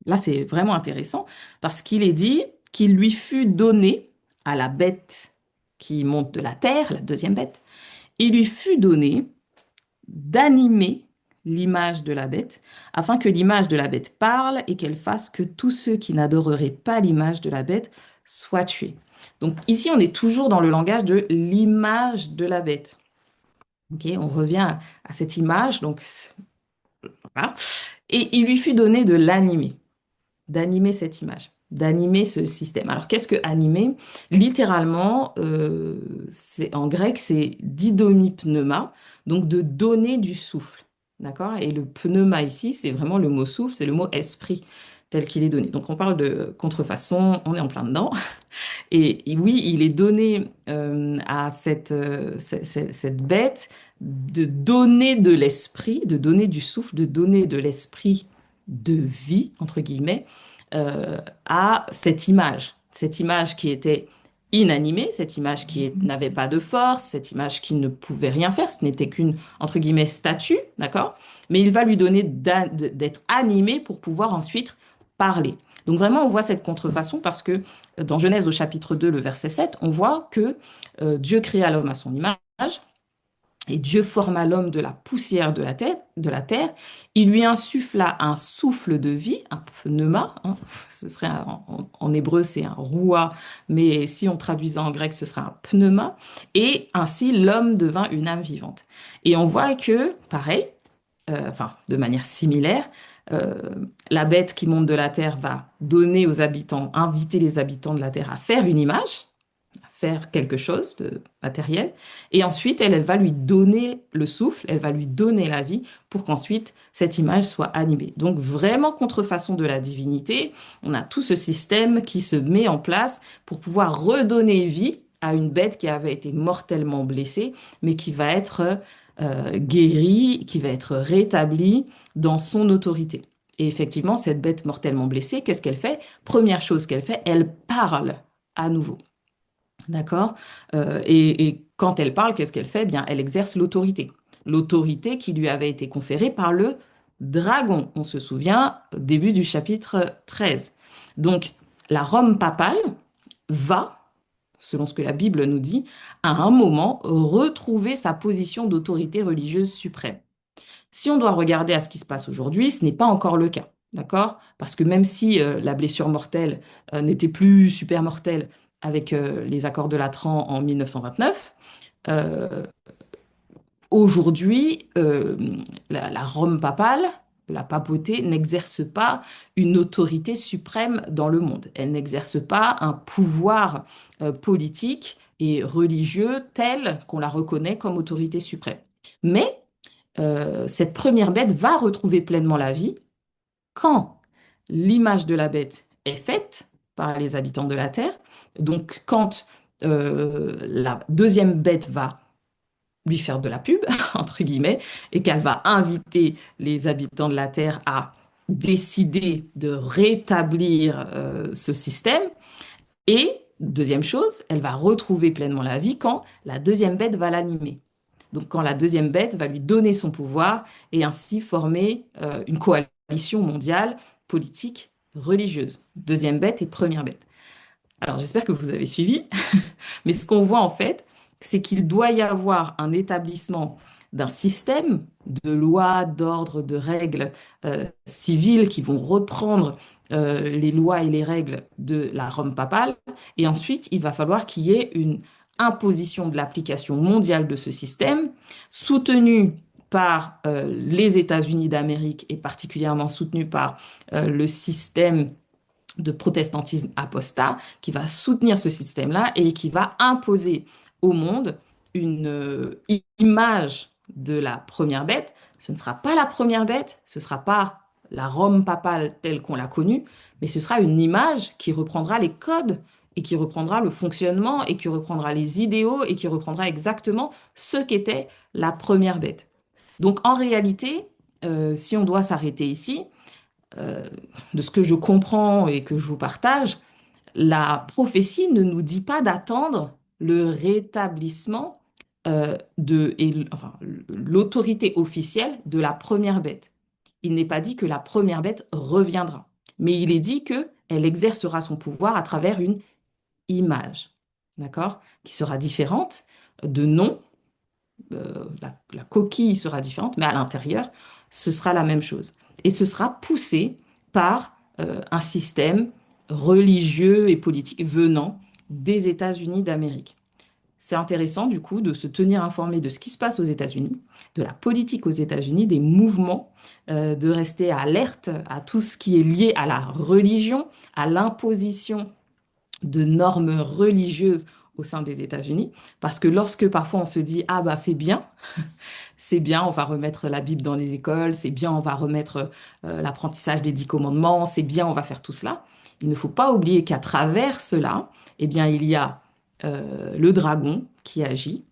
là c'est vraiment intéressant parce qu'il est dit qu'il lui fut donné à la bête qui monte de la terre, la deuxième bête, il lui fut donné d'animer l'image de la bête, afin que l'image de la bête parle et qu'elle fasse que tous ceux qui n'adoreraient pas l'image de la bête soient tués. Donc ici, on est toujours dans le langage de l'image de la bête. Ok, on revient à cette image, donc voilà. Et il lui fut donné de l'animer, d'animer cette image, d'animer ce système. Alors qu'est-ce que animer? Littéralement, en grec, c'est didomipneuma, donc de donner du souffle. D'accord? Et le pneuma ici, c'est vraiment le mot souffle, c'est le mot esprit tel qu'il est donné. Donc on parle de contrefaçon, on est en plein dedans. Et oui, il est donné à cette bête de donner de l'esprit, de donner du souffle, de donner de l'esprit de vie, entre guillemets, à cette image qui était inanimée, cette image qui n'avait pas de force, cette image qui ne pouvait rien faire, ce n'était qu'une, entre guillemets, statue, d'accord? Mais il va lui donner d'être animé pour pouvoir ensuite parler. Donc vraiment, on voit cette contrefaçon parce que dans Genèse au chapitre 2, le verset 7, on voit que Dieu créa l'homme à son image et Dieu forma l'homme de la poussière de la terre. Il lui insuffla un souffle de vie, un pneuma, hein. Ce serait en hébreu, c'est un roua, mais si on traduisait en grec, ce serait un pneuma. Et ainsi, l'homme devint une âme vivante. Et on voit que, pareil, enfin, de manière similaire, euh, la bête qui monte de la terre va donner aux habitants, inviter les habitants de la terre à faire une image, à faire quelque chose de matériel, et ensuite elle va lui donner le souffle, elle va lui donner la vie pour qu'ensuite cette image soit animée. Donc vraiment contrefaçon de la divinité, on a tout ce système qui se met en place pour pouvoir redonner vie à une bête qui avait été mortellement blessée, mais qui va être guérie, qui va être rétablie dans son autorité. Et effectivement, cette bête mortellement blessée, qu'est-ce qu'elle fait? Première chose qu'elle fait, elle parle à nouveau. D'accord? Et quand elle parle, qu'est-ce qu'elle fait? Eh bien, elle exerce l'autorité. L'autorité qui lui avait été conférée par le dragon. On se souvient, au début du chapitre 13. Donc, la Rome papale va, selon ce que la Bible nous dit, à un moment retrouver sa position d'autorité religieuse suprême. Si on doit regarder à ce qui se passe aujourd'hui, ce n'est pas encore le cas. D'accord? Parce que même si la blessure mortelle n'était plus super mortelle avec les accords de Latran en 1929, euh, aujourd'hui, la Rome papale, la papauté, n'exerce pas une autorité suprême dans le monde. Elle n'exerce pas un pouvoir politique et religieux tel qu'on la reconnaît comme autorité suprême. Mais cette première bête va retrouver pleinement la vie quand l'image de la bête est faite par les habitants de la Terre. Donc quand la deuxième bête va lui faire de la pub, entre guillemets, et qu'elle va inviter les habitants de la Terre à décider de rétablir ce système. Et deuxième chose, elle va retrouver pleinement la vie quand la deuxième bête va l'animer. Donc quand la deuxième bête va lui donner son pouvoir et ainsi former une coalition mondiale politique religieuse. Deuxième bête et première bête. Alors j'espère que vous avez suivi, mais ce qu'on voit en fait, c'est qu'il doit y avoir un établissement d'un système de lois, d'ordres, de règles civiles qui vont reprendre les lois et les règles de la Rome papale. Et ensuite, il va falloir qu'il y ait une imposition de l'application mondiale de ce système, soutenue par les États-Unis d'Amérique et particulièrement soutenue par le système de protestantisme apostat qui va soutenir ce système-là et qui va imposer au monde une image de la première bête. Ce ne sera pas la première bête, ce ne sera pas la Rome papale telle qu'on l'a connue, mais ce sera une image qui reprendra les codes et qui reprendra le fonctionnement et qui reprendra les idéaux et qui reprendra exactement ce qu'était la première bête. Donc en réalité, si on doit s'arrêter ici, euh, de ce que je comprends et que je vous partage, la prophétie ne nous dit pas d'attendre le rétablissement enfin, l'autorité officielle de la première bête. Il n'est pas dit que la première bête reviendra, mais il est dit que elle exercera son pouvoir à travers une image, d'accord, qui sera différente de nom. La coquille sera différente, mais à l'intérieur, ce sera la même chose. Et ce sera poussé par un système religieux et politique venant des États-Unis d'Amérique. C'est intéressant, du coup, de se tenir informé de ce qui se passe aux États-Unis, de la politique aux États-Unis, des mouvements, de rester alerte à tout ce qui est lié à la religion, à l'imposition de normes religieuses au sein des États-Unis. Parce que lorsque parfois on se dit, ah bah c'est bien, on va remettre la Bible dans les écoles, c'est bien, on va remettre l'apprentissage des 10 commandements, c'est bien, on va faire tout cela. Il ne faut pas oublier qu'à travers cela, eh bien, il y a le dragon qui agit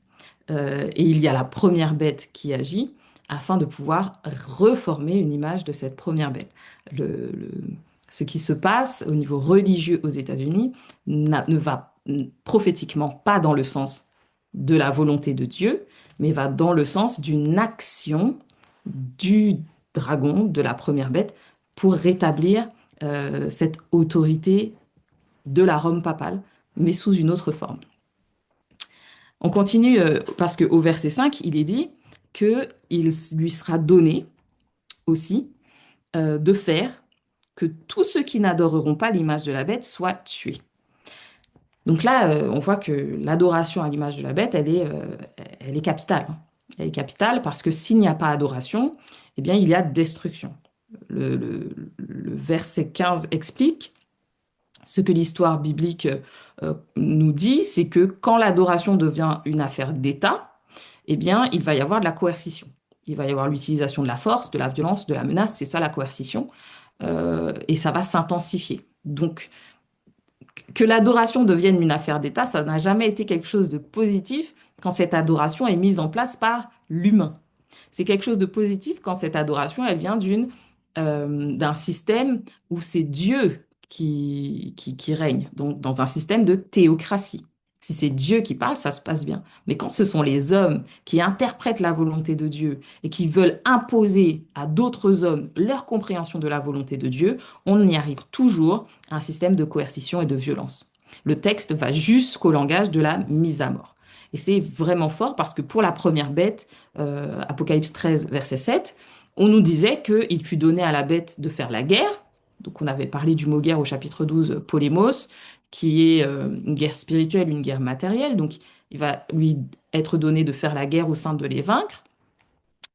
et il y a la première bête qui agit afin de pouvoir reformer une image de cette première bête. Le- ce qui se passe au niveau religieux aux États-Unis ne va prophétiquement pas dans le sens de la volonté de Dieu, mais va dans le sens d'une action du dragon, de la première bête, pour rétablir cette autorité de la Rome papale, mais sous une autre forme. On continue parce qu'au verset 5, il est dit qu'il lui sera donné aussi de faire que tous ceux qui n'adoreront pas l'image de la bête soient tués. Donc là, on voit que l'adoration à l'image de la bête, elle est capitale, hein. Elle est capitale parce que s'il n'y a pas adoration, eh bien, il y a destruction. Le verset 15 explique ce que l'histoire biblique nous dit, c'est que quand l'adoration devient une affaire d'État, eh bien, il va y avoir de la coercition. Il va y avoir l'utilisation de la force, de la violence, de la menace, c'est ça la coercition, et ça va s'intensifier. Donc, que l'adoration devienne une affaire d'État, ça n'a jamais été quelque chose de positif quand cette adoration est mise en place par l'humain. C'est quelque chose de positif quand cette adoration, elle vient d'un système où c'est Dieu qui règne, donc dans un système de théocratie. Si c'est Dieu qui parle, ça se passe bien. Mais quand ce sont les hommes qui interprètent la volonté de Dieu et qui veulent imposer à d'autres hommes leur compréhension de la volonté de Dieu, on y arrive toujours à un système de coercition et de violence. Le texte va jusqu'au langage de la mise à mort. Et c'est vraiment fort parce que pour la première bête, Apocalypse 13, verset 7, on nous disait qu'il fut donné à la bête de faire la guerre. Donc on avait parlé du mot guerre au chapitre 12, polémos, qui est une guerre spirituelle, une guerre matérielle. Donc il va lui être donné de faire la guerre au sein de les vaincre.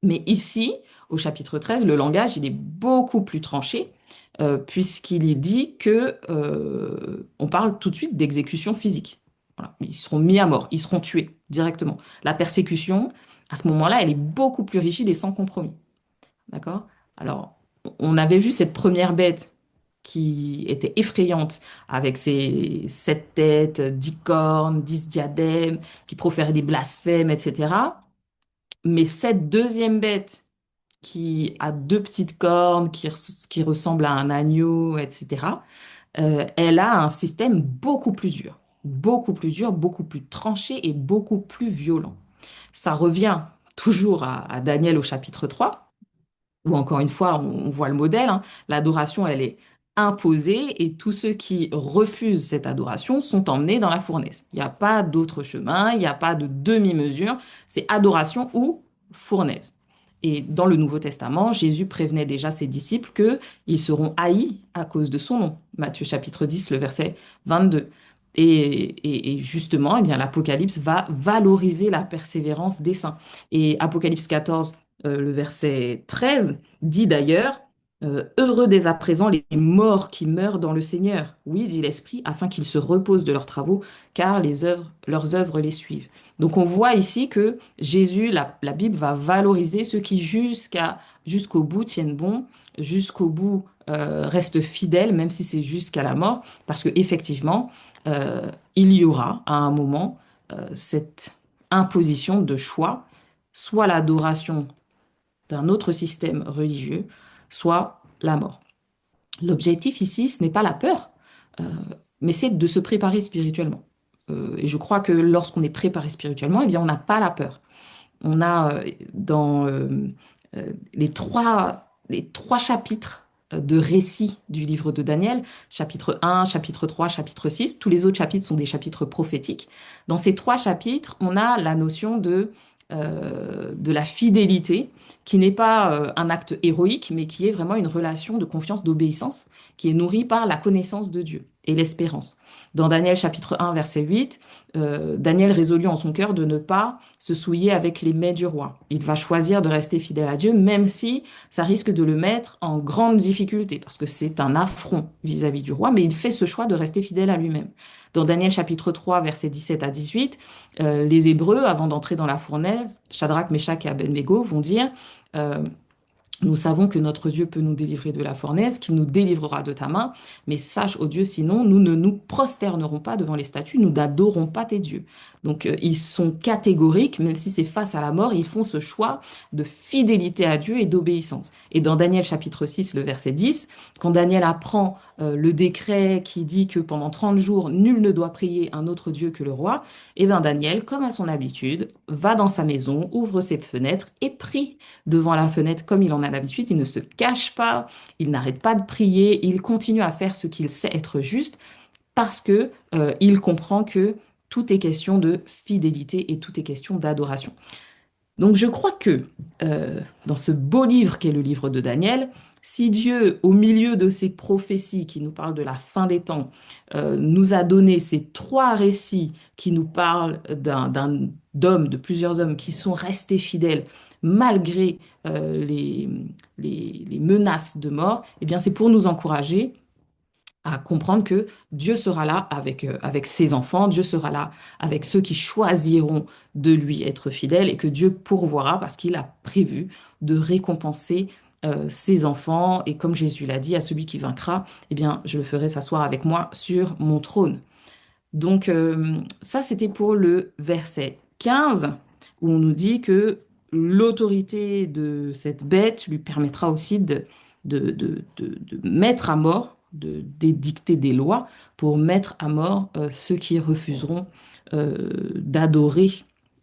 Mais ici, au chapitre 13, le langage, il est beaucoup plus tranché, puisqu'il est dit que on parle tout de suite d'exécution physique. Voilà. Ils seront mis à mort, ils seront tués directement. La persécution, à ce moment-là, elle est beaucoup plus rigide et sans compromis. D'accord? Alors, on avait vu cette première bête qui était effrayante, avec ses 7 têtes, 10 cornes, 10 diadèmes, qui proférait des blasphèmes, etc. Mais cette deuxième bête qui a 2 petites cornes, qui ressemble à un agneau, etc., elle a un système beaucoup plus dur, beaucoup plus tranché et beaucoup plus violent. Ça revient toujours à Daniel au chapitre 3 où encore une fois, on voit le modèle, hein. L'adoration, elle est imposée et tous ceux qui refusent cette adoration sont emmenés dans la fournaise. Il n'y a pas d'autre chemin, il n'y a pas de demi-mesure, c'est adoration ou fournaise. Et dans le Nouveau Testament, Jésus prévenait déjà ses disciples qu'ils seront haïs à cause de son nom. Matthieu chapitre 10, le verset 22. Et justement, eh bien, l'Apocalypse va valoriser la persévérance des saints. Et Apocalypse 14, le verset 13, dit d'ailleurs, heureux dès à présent les morts qui meurent dans le Seigneur. Oui, dit l'Esprit, afin qu'ils se reposent de leurs travaux, car leurs œuvres les suivent. Donc on voit ici que Jésus, la Bible va valoriser ceux qui jusqu'au bout tiennent bon, jusqu'au bout restent fidèles, même si c'est jusqu'à la mort, parce que effectivement, il y aura à un moment cette imposition de choix, soit l'adoration d'un autre système religieux, soit la mort. L'objectif ici, ce n'est pas la peur, euh, mais c'est de se préparer spirituellement. Et je crois que lorsqu'on est préparé spirituellement, eh bien, on n'a pas la peur. On a dans les trois chapitres de récit du livre de Daniel, chapitre 1, chapitre 3, chapitre 6. Tous les autres chapitres sont des chapitres prophétiques. Dans ces trois chapitres, on a la notion de la fidélité, qui n'est pas un acte héroïque, mais qui est vraiment une relation de confiance, d'obéissance, qui est nourrie par la connaissance de Dieu et l'espérance. Dans Daniel chapitre 1, verset 8, Daniel résolut en son cœur de ne pas se souiller avec les mets du roi. Il va choisir de rester fidèle à Dieu, même si ça risque de le mettre en grande difficulté, parce que c'est un affront vis-à-vis du roi, mais il fait ce choix de rester fidèle à lui-même. Dans Daniel chapitre 3, versets 17 à 18, les Hébreux, avant d'entrer dans la fournaise, Shadrach, Meshach et Abednego vont dire, euh, nous savons que notre Dieu peut nous délivrer de la fournaise, qu'il nous délivrera de ta main, mais sache, ô Dieu, sinon nous ne nous prosternerons pas devant les statues, nous n'adorons pas tes dieux. Donc ils sont catégoriques, même si c'est face à la mort, ils font ce choix de fidélité à Dieu et d'obéissance. Et dans Daniel chapitre 6, le verset 10, quand Daniel apprend le décret qui dit que pendant 30 jours, nul ne doit prier un autre Dieu que le roi, eh bien Daniel, comme à son habitude, va dans sa maison, ouvre ses fenêtres et prie devant la fenêtre comme il en a l'habitude. Il ne se cache pas, il n'arrête pas de prier, il continue à faire ce qu'il sait être juste parce que il comprend que tout est question de fidélité et tout est question d'adoration. Donc je crois que dans ce beau livre qu'est le livre de Daniel, si Dieu, au milieu de ces prophéties qui nous parlent de la fin des temps, nous a donné ces trois récits qui nous parlent d'hommes, de plusieurs hommes qui sont restés fidèles malgré les menaces de mort, eh bien c'est pour nous encourager à comprendre que Dieu sera là avec ses enfants, Dieu sera là avec ceux qui choisiront de lui être fidèles et que Dieu pourvoira parce qu'il a prévu de récompenser ses enfants. Et comme Jésus l'a dit, à celui qui vaincra, eh bien, je le ferai s'asseoir avec moi sur mon trône. Donc, ça, c'était pour le verset 15, où on nous dit que l'autorité de cette bête lui permettra aussi de mettre à mort, d'édicter des lois pour mettre à mort ceux qui refuseront d'adorer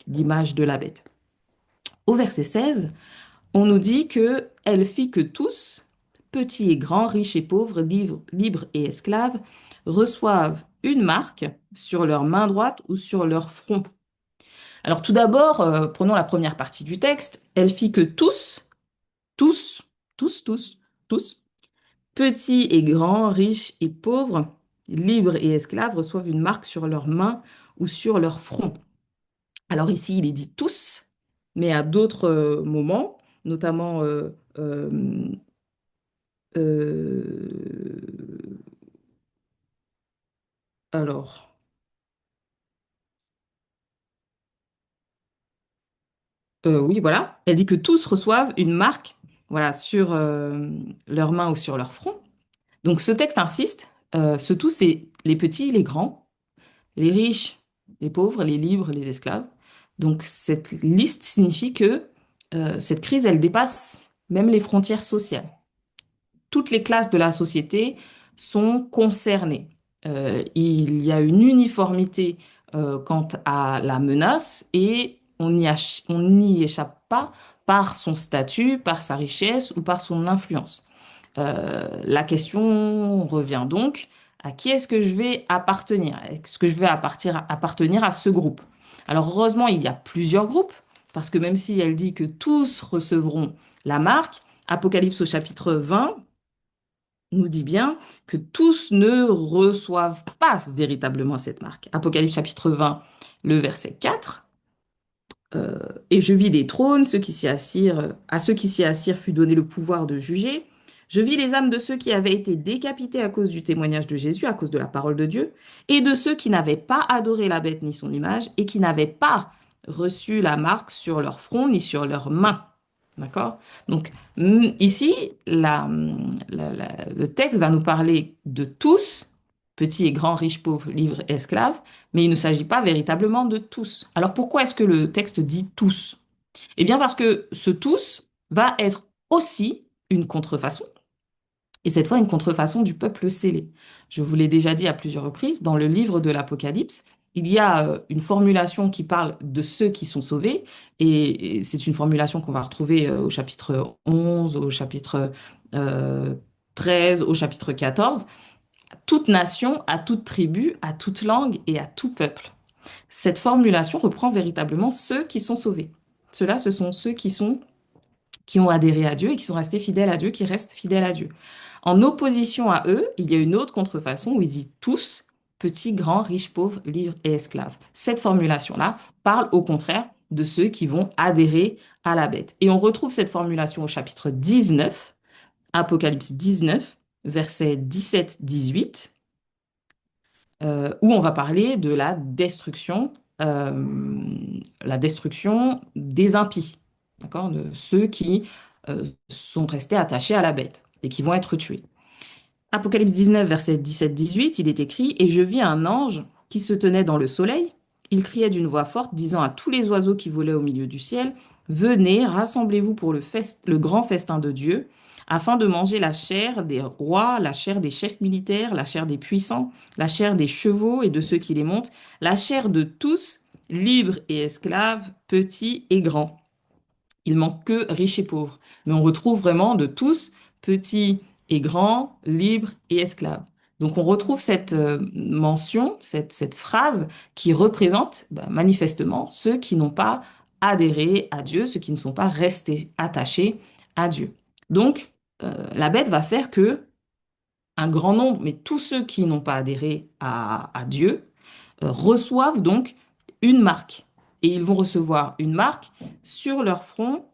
l'image de la bête. Au verset 16, on nous dit que elle fit que tous, petits et grands, riches et pauvres, libres et esclaves, reçoivent une marque sur leur main droite ou sur leur front. Alors tout d'abord, prenons la première partie du texte. Elle fit que tous, tous, petits et grands, riches et pauvres, libres et esclaves, reçoivent une marque sur leur main ou sur leur front. Alors ici, il est dit tous, mais à d'autres moments, notamment Euh, alors, oui, voilà. Elle dit que tous reçoivent une marque, voilà, sur leurs mains ou sur leur front. Donc, ce texte insiste, ce tous, c'est les petits, les grands, les riches, les pauvres, les libres, les esclaves. Donc, cette liste signifie que cette crise, elle dépasse même les frontières sociales. Toutes les classes de la société sont concernées. Il y a une uniformité quant à la menace et on n'y échappe pas par son statut, par sa richesse ou par son influence. La question revient donc à qui est-ce que je vais appartenir? Est-ce que je vais appartenir à ce groupe? Alors heureusement, il y a plusieurs groupes, parce que même si elle dit que tous recevront la marque, Apocalypse au chapitre 20 nous dit bien que tous ne reçoivent pas véritablement cette marque. Apocalypse chapitre 20, le verset 4. Et je vis les trônes, ceux qui s'y assirent, à ceux qui s'y assirent fut donné le pouvoir de juger. Je vis les âmes de ceux qui avaient été décapités à cause du témoignage de Jésus, à cause de la parole de Dieu, et de ceux qui n'avaient pas adoré la bête ni son image, et qui n'avaient pas reçu la marque sur leur front ni sur leurs mains. D'accord? Donc, ici, le texte va nous parler de tous, petits et grands, riches, pauvres, libres et esclaves, mais il ne s'agit pas véritablement de tous. Alors pourquoi est-ce que le texte dit tous? Eh bien parce que ce tous va être aussi une contrefaçon, et cette fois une contrefaçon du peuple scellé. Je vous l'ai déjà dit à plusieurs reprises, dans le livre de l'Apocalypse, il y a une formulation qui parle de ceux qui sont sauvés, et c'est une formulation qu'on va retrouver au chapitre 11, au chapitre euh, 13, au chapitre 14, à toute nation, à toute tribu, à toute langue et à tout peuple. Cette formulation reprend véritablement ceux qui sont sauvés. Ceux-là, ce sont ceux qui ont adhéré à Dieu et qui sont restés fidèles à Dieu, qui restent fidèles à Dieu. En opposition à eux, il y a une autre contrefaçon où il dit tous, petits, grands, riches, pauvres, libres et esclaves. Cette formulation-là parle au contraire de ceux qui vont adhérer à la bête. Et on retrouve cette formulation au chapitre 19, Apocalypse 19, versets 17-18, où on va parler de la destruction des impies, d'accord, de ceux qui sont restés attachés à la bête et qui vont être tués. Apocalypse 19, verset 17-18, il est écrit, « Et je vis un ange qui se tenait dans le soleil. Il criait d'une voix forte, disant à tous les oiseaux qui volaient au milieu du ciel, Venez, rassemblez-vous pour le grand festin de Dieu, afin de manger la chair des rois, la chair des chefs militaires, la chair des puissants, la chair des chevaux et de ceux qui les montent, la chair de tous, libres et esclaves, petits et grands. » Il manque que riches et pauvres. Mais on retrouve vraiment de tous, petits et grands, libres et esclaves. Donc on retrouve cette mention, cette phrase qui représente manifestement ceux qui n'ont pas adhéré à Dieu, ceux qui ne sont pas restés attachés à Dieu. Donc la bête va faire que un grand nombre, mais tous ceux qui n'ont pas adhéré à Dieu, reçoivent donc une marque. Et ils vont recevoir une marque sur leur front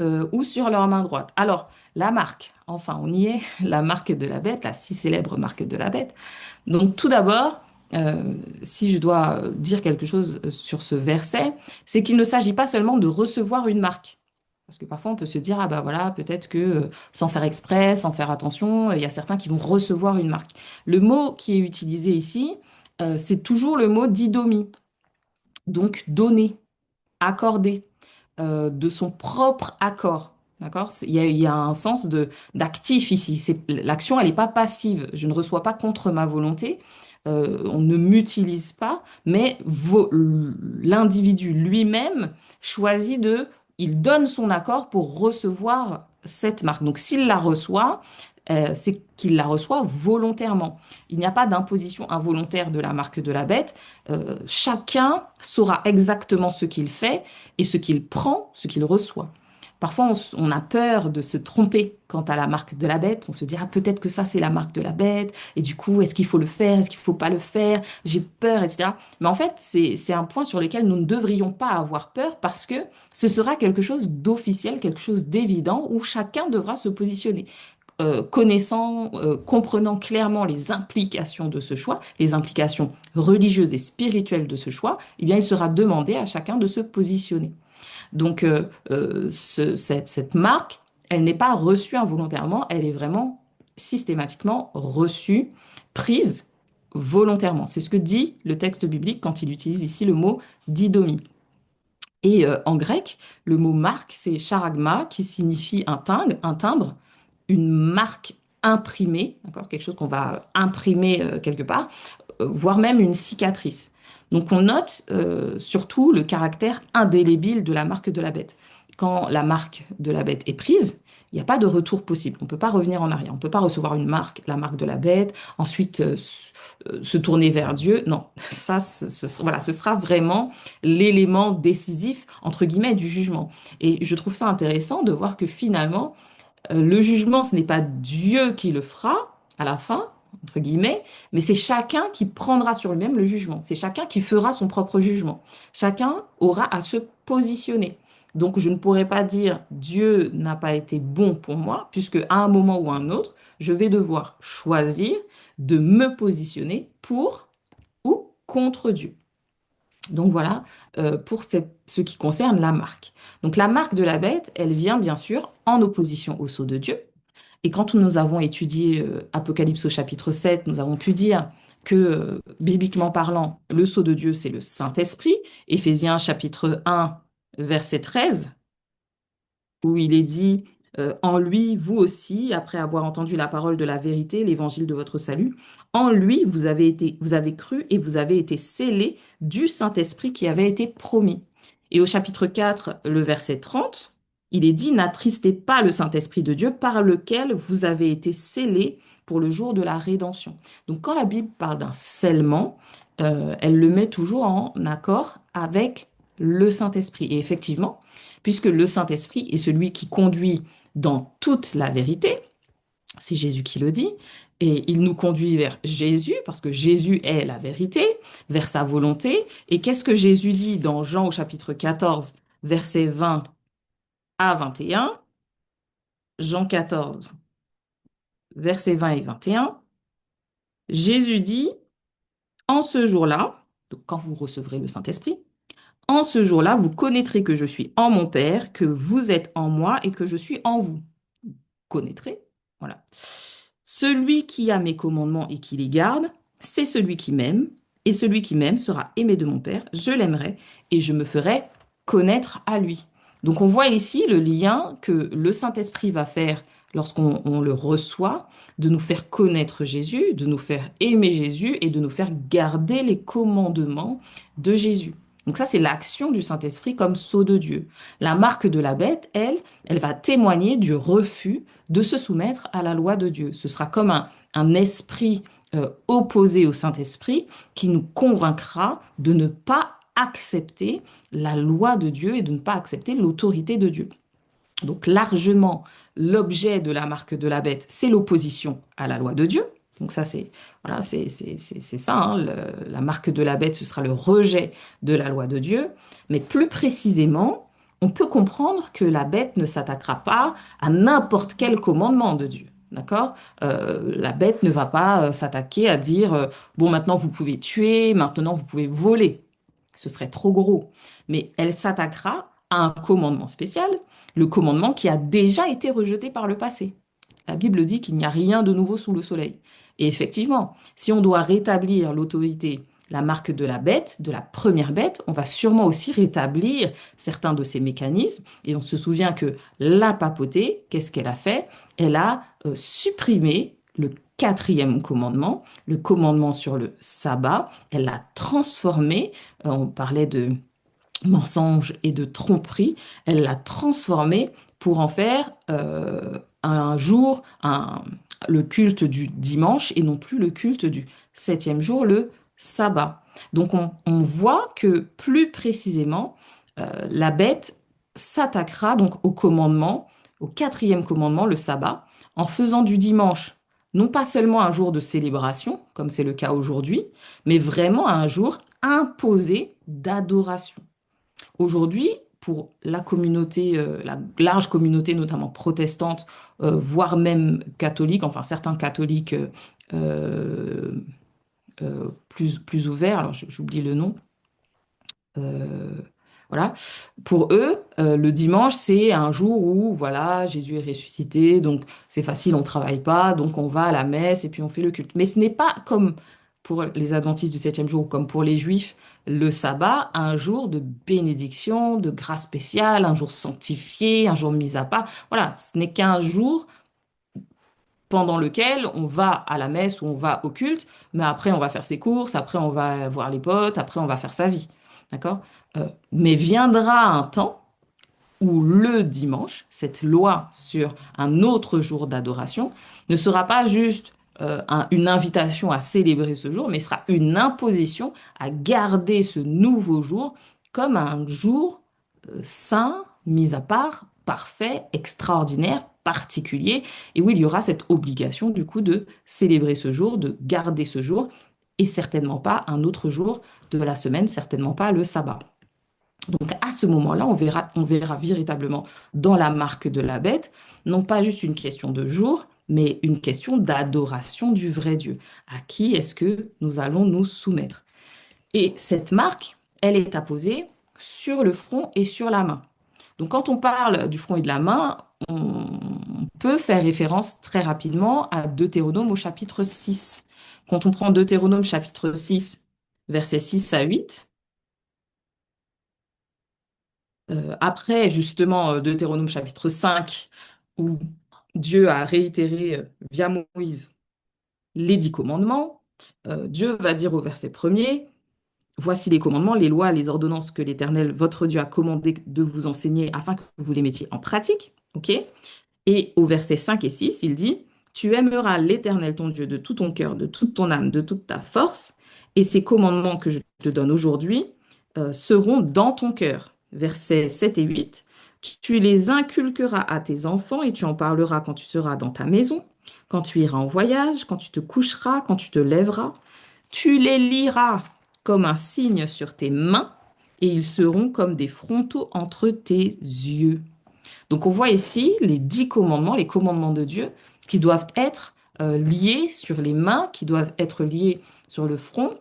ou sur leur main droite. Alors, la marque, enfin, on y est, la marque de la bête, la si célèbre marque de la bête. Donc, tout d'abord, si je dois dire quelque chose sur ce verset, c'est qu'il ne s'agit pas seulement de recevoir une marque. Parce que parfois, on peut se dire, ah bah voilà, peut-être que sans faire exprès, sans faire attention, il y a certains qui vont recevoir une marque. Le mot qui est utilisé ici, c'est toujours le mot didomie, donc donner, accorder, de son propre accord. D'accord? Il y a un sens d'actif ici. L'action, elle n'est pas passive. Je ne reçois pas contre ma volonté. On ne m'utilise pas, mais l'individu lui-même choisit il donne son accord pour recevoir cette marque. Donc, s'il la reçoit, c'est qu'il la reçoit volontairement. Il n'y a pas d'imposition involontaire de la marque de la bête. Chacun saura exactement ce qu'il fait et ce qu'il prend, ce qu'il reçoit. Parfois, on a peur de se tromper quant à la marque de la bête. On se dit, ah, peut-être que ça, c'est la marque de la bête. Et du coup, est-ce qu'il faut le faire? Est-ce qu'il faut pas le faire? J'ai peur, etc. Mais en fait, c'est un point sur lequel nous ne devrions pas avoir peur parce que ce sera quelque chose d'officiel, quelque chose d'évident où chacun devra se positionner. Connaissant, comprenant clairement les implications de ce choix, les implications religieuses et spirituelles de ce choix, eh bien, il sera demandé à chacun de se positionner. Donc, cette marque, elle n'est pas reçue involontairement, elle est vraiment systématiquement reçue, prise volontairement. C'est ce que dit le texte biblique quand il utilise ici le mot didomie. Et en grec, le mot marque, c'est charagma, qui signifie un timbre, une marque imprimée, d'accord, quelque chose qu'on va imprimer quelque part, voire même une cicatrice. Donc on note surtout le caractère indélébile de la marque de la bête. Quand la marque de la bête est prise, il n'y a pas de retour possible. On ne peut pas revenir en arrière. On ne peut pas recevoir une marque, la marque de la bête, ensuite se tourner vers Dieu. Non, ça, voilà, ce sera vraiment l'élément décisif, entre guillemets, du jugement. Et je trouve ça intéressant de voir que finalement, le jugement, ce n'est pas Dieu qui le fera à la fin, entre guillemets, mais c'est chacun qui prendra sur lui-même le jugement. C'est chacun qui fera son propre jugement. Chacun aura à se positionner. Donc, je ne pourrais pas dire Dieu n'a pas été bon pour moi, puisque à un moment ou à un autre, je vais devoir choisir de me positionner pour ou contre Dieu. Donc voilà, pour ce qui concerne la marque. Donc la marque de la bête, elle vient bien sûr en opposition au sceau de Dieu. Et quand nous avons étudié Apocalypse au chapitre 7, nous avons pu dire que, bibliquement parlant, le sceau de Dieu, c'est le Saint-Esprit. Éphésiens chapitre 1, verset 13. où il est dit en lui, vous aussi, après avoir entendu la parole de la vérité, l'évangile de votre salut, en lui, vous avez cru et vous avez été scellés du Saint-Esprit qui avait été promis. Et au chapitre 4, le verset 30, il est dit, n'attristez pas le Saint-Esprit de Dieu par lequel vous avez été scellés pour le jour de la rédemption. Donc quand la Bible parle d'un scellement, elle le met toujours en accord avec le Saint-Esprit. Et effectivement, puisque le Saint-Esprit est celui qui conduit dans toute la vérité, c'est Jésus qui le dit, et il nous conduit vers Jésus, parce que Jésus est la vérité, vers sa volonté. Et qu'est-ce que Jésus dit dans Jean au chapitre 14, versets 20 à 21? Jean 14, versets 20 et 21. Jésus dit, en ce jour-là, donc quand vous recevrez le Saint-Esprit, en ce jour-là, vous connaîtrez que je suis en mon Père, que vous êtes en moi et que je suis en vous. Connaîtrez. Voilà. Celui qui a mes commandements et qui les garde, c'est celui qui m'aime, et celui qui m'aime sera aimé de mon Père, je l'aimerai, et je me ferai connaître à lui. Donc on voit ici le lien que le Saint-Esprit va faire lorsqu'on le reçoit, de nous faire connaître Jésus, de nous faire aimer Jésus et de nous faire garder les commandements de Jésus. Donc ça, c'est l'action du Saint-Esprit comme sceau de Dieu. La marque de la bête, elle va témoigner du refus de se soumettre à la loi de Dieu. Ce sera comme un esprit opposé au Saint-Esprit qui nous convaincra de ne pas accepter la loi de Dieu et de ne pas accepter l'autorité de Dieu. Donc largement, l'objet de la marque de la bête, c'est l'opposition à la loi de Dieu. Donc ça, c'est voilà, c'est ça, hein, la marque de la bête, ce sera le rejet de la loi de Dieu. Mais plus précisément, on peut comprendre que la bête ne s'attaquera pas à n'importe quel commandement de Dieu. D'accord? La bête ne va pas s'attaquer à dire, bon, maintenant vous pouvez tuer, maintenant vous pouvez voler. Ce serait trop gros. Mais elle s'attaquera à un commandement spécial, le commandement qui a déjà été rejeté par le passé. La Bible dit qu'il n'y a rien de nouveau sous le soleil. Et effectivement, si on doit rétablir l'autorité, la marque de la bête, de la première bête, on va sûrement aussi rétablir certains de ces mécanismes. Et on se souvient que la papauté, qu'est-ce qu'elle a fait? Elle a supprimé le quatrième commandement, le commandement sur le sabbat. Elle l'a transformé. On parlait de mensonge et de tromperie, elle l'a transformé pour en faire un jour, le culte du dimanche et non plus le culte du septième jour, le sabbat. Donc on voit que plus précisément, la bête s'attaquera donc au commandement, au quatrième commandement, le sabbat, en faisant du dimanche non pas seulement un jour de célébration, comme c'est le cas aujourd'hui, mais vraiment un jour imposé d'adoration. Aujourd'hui, pour la communauté, la large communauté, notamment protestante, voire même catholique, enfin certains catholiques euh, plus ouverts, alors j'oublie le nom, euh, voilà. Pour eux, le dimanche, c'est un jour où, voilà, Jésus est ressuscité, donc c'est facile, on travaille pas, donc on va à la messe et puis on fait le culte. Mais ce n'est pas comme pour les adventistes du septième jour ou comme pour les juifs, le sabbat, un jour de bénédiction, de grâce spéciale, un jour sanctifié, un jour mis à part. Voilà, ce n'est qu'un jour pendant lequel on va à la messe ou on va au culte, mais après on va faire ses courses, après on va voir les potes, après on va faire sa vie. D'accord? Mais viendra un temps où le dimanche, cette loi sur un autre jour d'adoration, ne sera pas juste une invitation à célébrer ce jour, mais sera une imposition à garder ce nouveau jour comme un jour saint, mis à part, parfait, extraordinaire, particulier, et où il y aura cette obligation du coup de célébrer ce jour, de garder ce jour, et certainement pas un autre jour de la semaine, certainement pas le sabbat. Donc à ce moment-là, on verra véritablement dans la marque de la bête, non pas juste une question de jour, mais une question d'adoration du vrai Dieu. À qui est-ce que nous allons nous soumettre? Et cette marque, elle est apposée sur le front et sur la main. Donc quand on parle du front et de la main, on peut faire référence très rapidement à Deutéronome au chapitre 6. Quand on prend Deutéronome chapitre 6, versets 6 à 8, Après, justement, Deutéronome chapitre 5, où Dieu a réitéré via Moïse les 10 commandements, Dieu va dire au verset premier, voici les commandements, les lois, les ordonnances que l'Éternel, votre Dieu, a commandé de vous enseigner afin que vous les mettiez en pratique. OK? Et au verset 5 et 6, il dit, tu aimeras l'Éternel ton Dieu de tout ton cœur, de toute ton âme, de toute ta force, et ces commandements que je te donne aujourd'hui seront dans ton cœur. Versets 7 et 8, tu les inculqueras à tes enfants et tu en parleras quand tu seras dans ta maison, quand tu iras en voyage, quand tu te coucheras, quand tu te lèveras. Tu les liras comme un signe sur tes mains et ils seront comme des frontaux entre tes yeux. Donc on voit ici les 10 commandements, les commandements de Dieu, qui doivent être liés sur les mains, qui doivent être liés sur le front.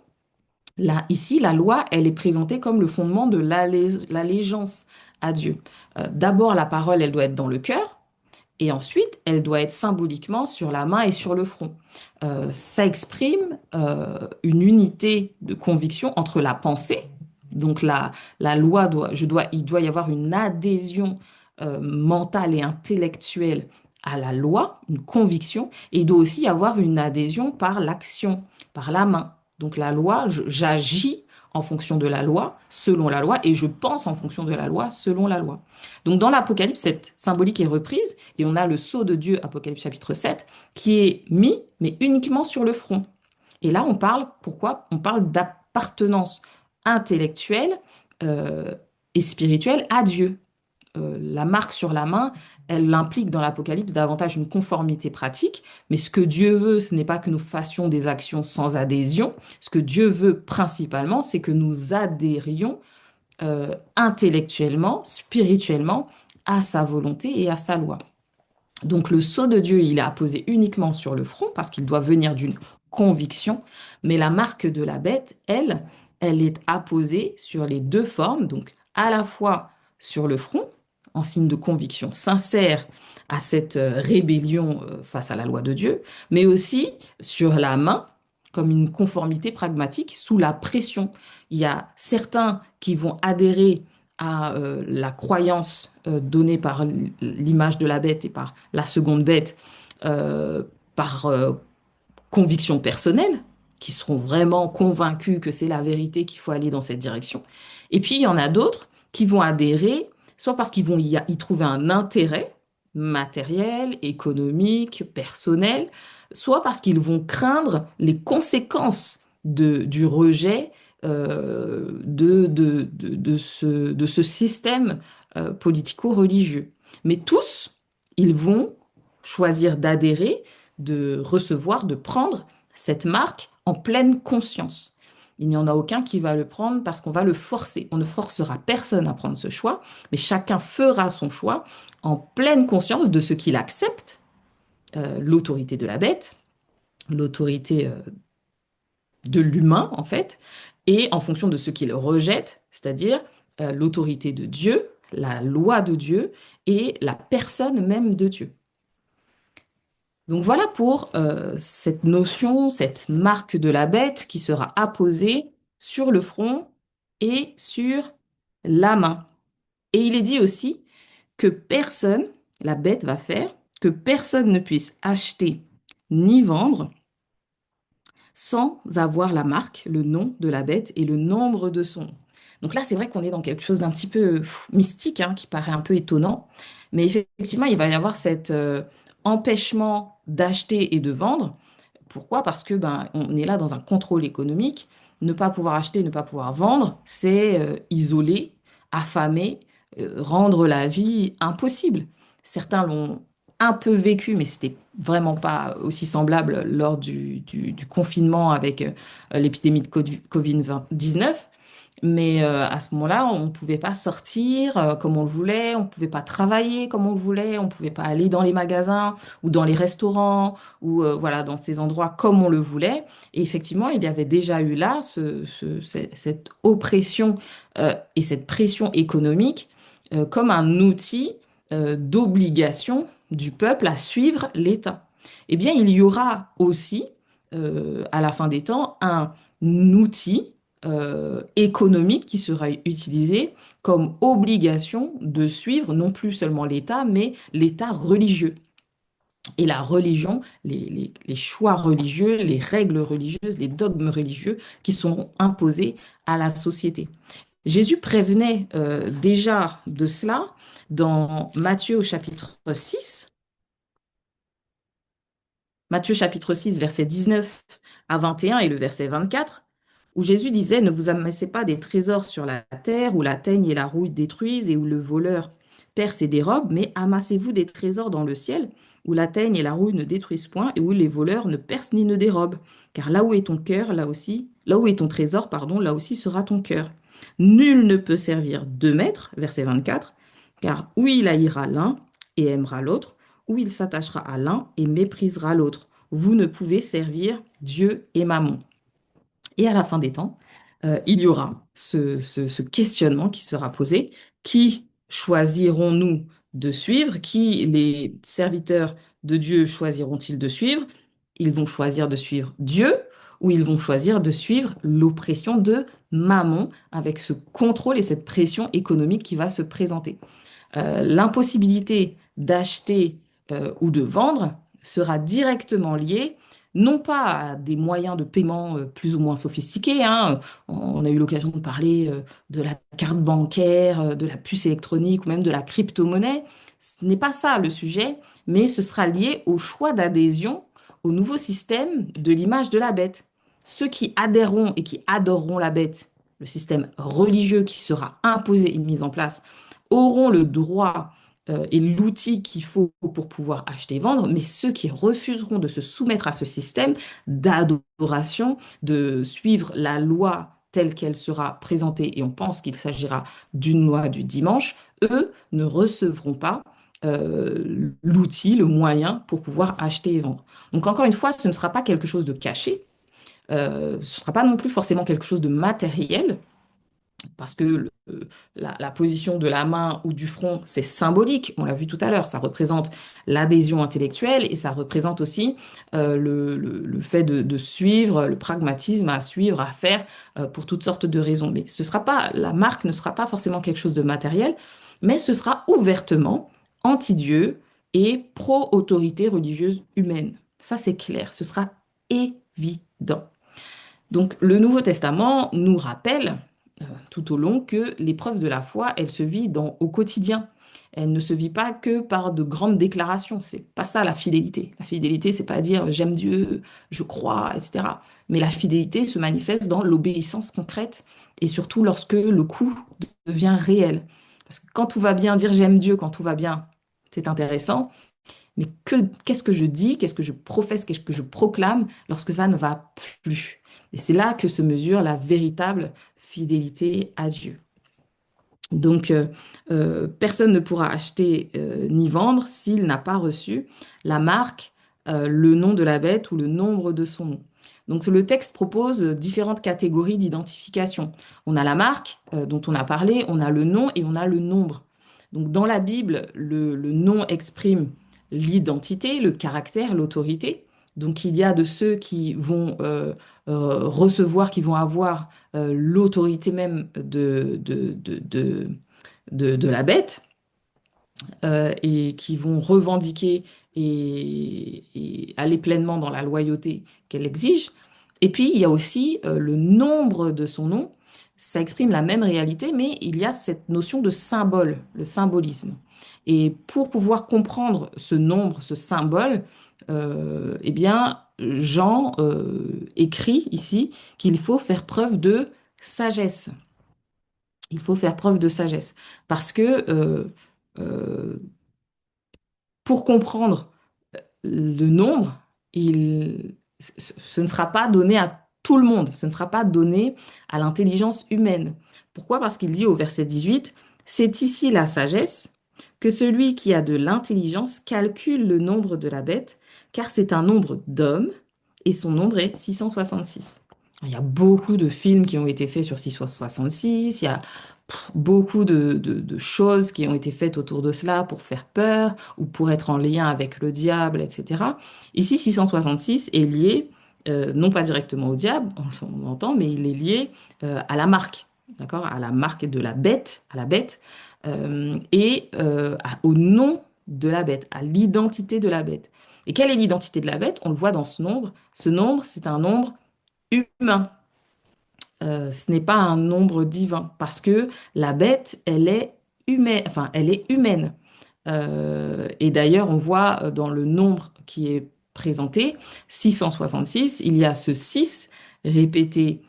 Là, ici, la loi, elle est présentée comme le fondement de l'allégeance à Dieu. D'abord, la parole, elle doit être dans le cœur, et ensuite, elle doit être symboliquement sur la main et sur le front. Ça exprime une unité de conviction entre la pensée, donc la loi il doit y avoir une adhésion mentale et intellectuelle à la loi, une conviction, et il doit aussi y avoir une adhésion par l'action, par la main. Donc la loi, j'agis en fonction de la loi, selon la loi, et je pense en fonction de la loi, selon la loi. Donc dans l'Apocalypse, cette symbolique est reprise et on a le sceau de Dieu, Apocalypse chapitre 7, qui est mis, mais uniquement sur le front. Et là, on parle, pourquoi? On parle d'appartenance intellectuelle euh, et spirituelle à Dieu. La marque sur la main, elle implique dans l'Apocalypse davantage une conformité pratique, mais ce que Dieu veut, ce n'est pas que nous fassions des actions sans adhésion. Ce que Dieu veut principalement, c'est que nous adhérions intellectuellement, spirituellement, à sa volonté et à sa loi. Donc le sceau de Dieu, il est apposé uniquement sur le front parce qu'il doit venir d'une conviction, mais la marque de la bête, elle, elle est apposée sur les deux formes, donc à la fois sur le front, en signe de conviction sincère à cette rébellion face à la loi de Dieu, mais aussi sur la main, comme une conformité pragmatique sous la pression. Il y a certains qui vont adhérer à la croyance donnée par l'image de la bête et par la seconde bête, euh, par conviction personnelle, qui seront vraiment convaincus que c'est la vérité, qu'il faut aller dans cette direction. Et puis, il y en a d'autres qui vont adhérer, soit parce qu'ils vont y trouver un intérêt matériel, économique, personnel, soit parce qu'ils vont craindre les conséquences du rejet de ce système politico-religieux. Mais tous, ils vont choisir d'adhérer, de recevoir, de prendre cette marque en pleine conscience. Il n'y en a aucun qui va le prendre parce qu'on va le forcer. On ne forcera personne à prendre ce choix, mais chacun fera son choix en pleine conscience de ce qu'il accepte, l'autorité de la bête, l'autorité de l'humain en fait, et en fonction de ce qu'il rejette, c'est-à-dire l'autorité de Dieu, la loi de Dieu et la personne même de Dieu. Donc voilà pour cette notion, cette marque de la bête qui sera apposée sur le front et sur la main. Et il est dit aussi que personne, la bête va faire, que personne ne puisse acheter ni vendre sans avoir la marque, le nom de la bête et le nombre de son nom. Donc là, c'est vrai qu'on est dans quelque chose d'un petit peu mystique, hein, qui paraît un peu étonnant, mais effectivement, il va y avoir cet empêchement d'acheter et de vendre. Pourquoi? Parce que ben, on est là dans un contrôle économique. Ne pas pouvoir acheter, ne pas pouvoir vendre, c'est isoler, affamer, rendre la vie impossible. Certains l'ont un peu vécu, mais c'était vraiment pas aussi semblable lors du confinement avec l'épidémie de Covid-19. Mais à ce moment-là, on ne pouvait pas sortir comme on le voulait, on ne pouvait pas travailler comme on le voulait, on ne pouvait pas aller dans les magasins ou dans les restaurants ou voilà, dans ces endroits comme on le voulait. Et effectivement, il y avait déjà eu là cette oppression et cette pression économique comme un outil d'obligation du peuple à suivre l'État. Eh bien, il y aura aussi, à la fin des temps, un outil économique qui sera utilisé comme obligation de suivre non plus seulement l'État, mais l'État religieux. Et la religion, les choix religieux, les règles religieuses, les dogmes religieux qui seront imposés à la société. Jésus prévenait déjà de cela dans Matthieu au chapitre 6. Matthieu chapitre 6, verset 19 à 21 et le verset 24, où Jésus disait, ne vous amassez pas des trésors sur la terre où la teigne et la rouille détruisent et où le voleur perce et dérobe, mais amassez-vous des trésors dans le ciel où la teigne et la rouille ne détruisent point et où les voleurs ne percent ni ne dérobent. Car là où est ton cœur, là aussi, là où est ton trésor, pardon, là aussi sera ton cœur. Nul ne peut servir deux maîtres, verset 24, car où il haïra l'un et aimera l'autre, ou il s'attachera à l'un et méprisera l'autre. Vous ne pouvez servir Dieu et Mammon. Et à la fin des temps, il y aura ce questionnement qui sera posé. Qui choisirons-nous de suivre? Qui les serviteurs de Dieu choisiront-ils de suivre? Ils vont choisir de suivre Dieu ou ils vont choisir de suivre l'oppression de Mammon avec ce contrôle et cette pression économique qui va se présenter. L'impossibilité d'acheter ou de vendre sera directement liée non pas à des moyens de paiement plus ou moins sophistiqués, hein. On a eu l'occasion de parler de la carte bancaire, de la puce électronique ou même de la crypto-monnaie. Ce n'est pas ça le sujet, mais ce sera lié au choix d'adhésion au nouveau système de l'image de la bête. Ceux qui adhéreront et qui adoreront la bête, le système religieux qui sera imposé et mis en place, auront le droit et l'outil qu'il faut pour pouvoir acheter et vendre, mais ceux qui refuseront de se soumettre à ce système d'adoration, de suivre la loi telle qu'elle sera présentée, et on pense qu'il s'agira d'une loi du dimanche, eux ne recevront pas l'outil, le moyen pour pouvoir acheter et vendre. Donc encore une fois, ce ne sera pas quelque chose de caché, ce ne sera pas non plus forcément quelque chose de matériel, parce que la position de la main ou du front, c'est symbolique, on l'a vu tout à l'heure, ça représente l'adhésion intellectuelle et ça représente aussi le fait de suivre, le pragmatisme à suivre, à faire pour toutes sortes de raisons. Mais ce sera pas, la marque ne sera pas forcément quelque chose de matériel, mais ce sera ouvertement anti-Dieu et pro-autorité religieuse humaine. Ça, c'est clair, ce sera évident. Donc, le Nouveau Testament nous rappelle tout au long que l'épreuve de la foi, elle se vit au quotidien. Elle ne se vit pas que par de grandes déclarations. C'est pas ça la fidélité. La fidélité, c'est pas dire j'aime Dieu, je crois, etc. Mais la fidélité se manifeste dans l'obéissance concrète et surtout lorsque le coût devient réel. Parce que quand tout va bien, dire j'aime Dieu quand tout va bien, c'est intéressant. Mais qu'est-ce que je dis, qu'est-ce que je professe, qu'est-ce que je proclame lorsque ça ne va plus? Et c'est là que se mesure la véritable fidélité à Dieu. Donc, personne ne pourra acheter ni vendre s'il n'a pas reçu la marque, le nom de la bête ou le nombre de son nom. Donc, le texte propose différentes catégories d'identification. On a la marque dont on a parlé, on a le nom et on a le nombre. Donc, dans la Bible, le nom exprime l'identité, le caractère, l'autorité. Donc, il y a de ceux qui vont recevoir, qui vont avoir l'autorité même de la bête et qui vont revendiquer et aller pleinement dans la loyauté qu'elle exige. Et puis, il y a aussi le nombre de son nom. Ça exprime la même réalité, mais il y a cette notion de symbole, le symbolisme. Et pour pouvoir comprendre ce nombre, ce symbole, eh bien, Jean écrit ici qu'il faut faire preuve de sagesse. Il faut faire preuve de sagesse. Parce que euh, pour comprendre le nombre, ce ne sera pas donné à tout le monde, ce ne sera pas donné à l'intelligence humaine. Pourquoi? Parce qu'il dit au verset 18, c'est ici la sagesse, que celui qui a de l'intelligence calcule le nombre de la bête, car c'est un nombre d'hommes, et son nombre est 666. Il y a beaucoup de films qui ont été faits sur 666, il y a beaucoup de choses qui ont été faites autour de cela pour faire peur ou pour être en lien avec le diable, etc. Ici, 666 est lié non pas directement au diable, on l'entend, mais il est lié à la marque, d'accord? À la marque de la bête, à la bête, au nom de la bête, à l'identité de la bête. Et quelle est l'identité de la bête? On le voit dans ce nombre. Ce nombre, c'est un nombre humain. Ce n'est pas un nombre divin parce que la bête, elle est humaine, enfin, elle est humaine. Et d'ailleurs, on voit dans le nombre qui est présenté, 666, il y a ce 6 répété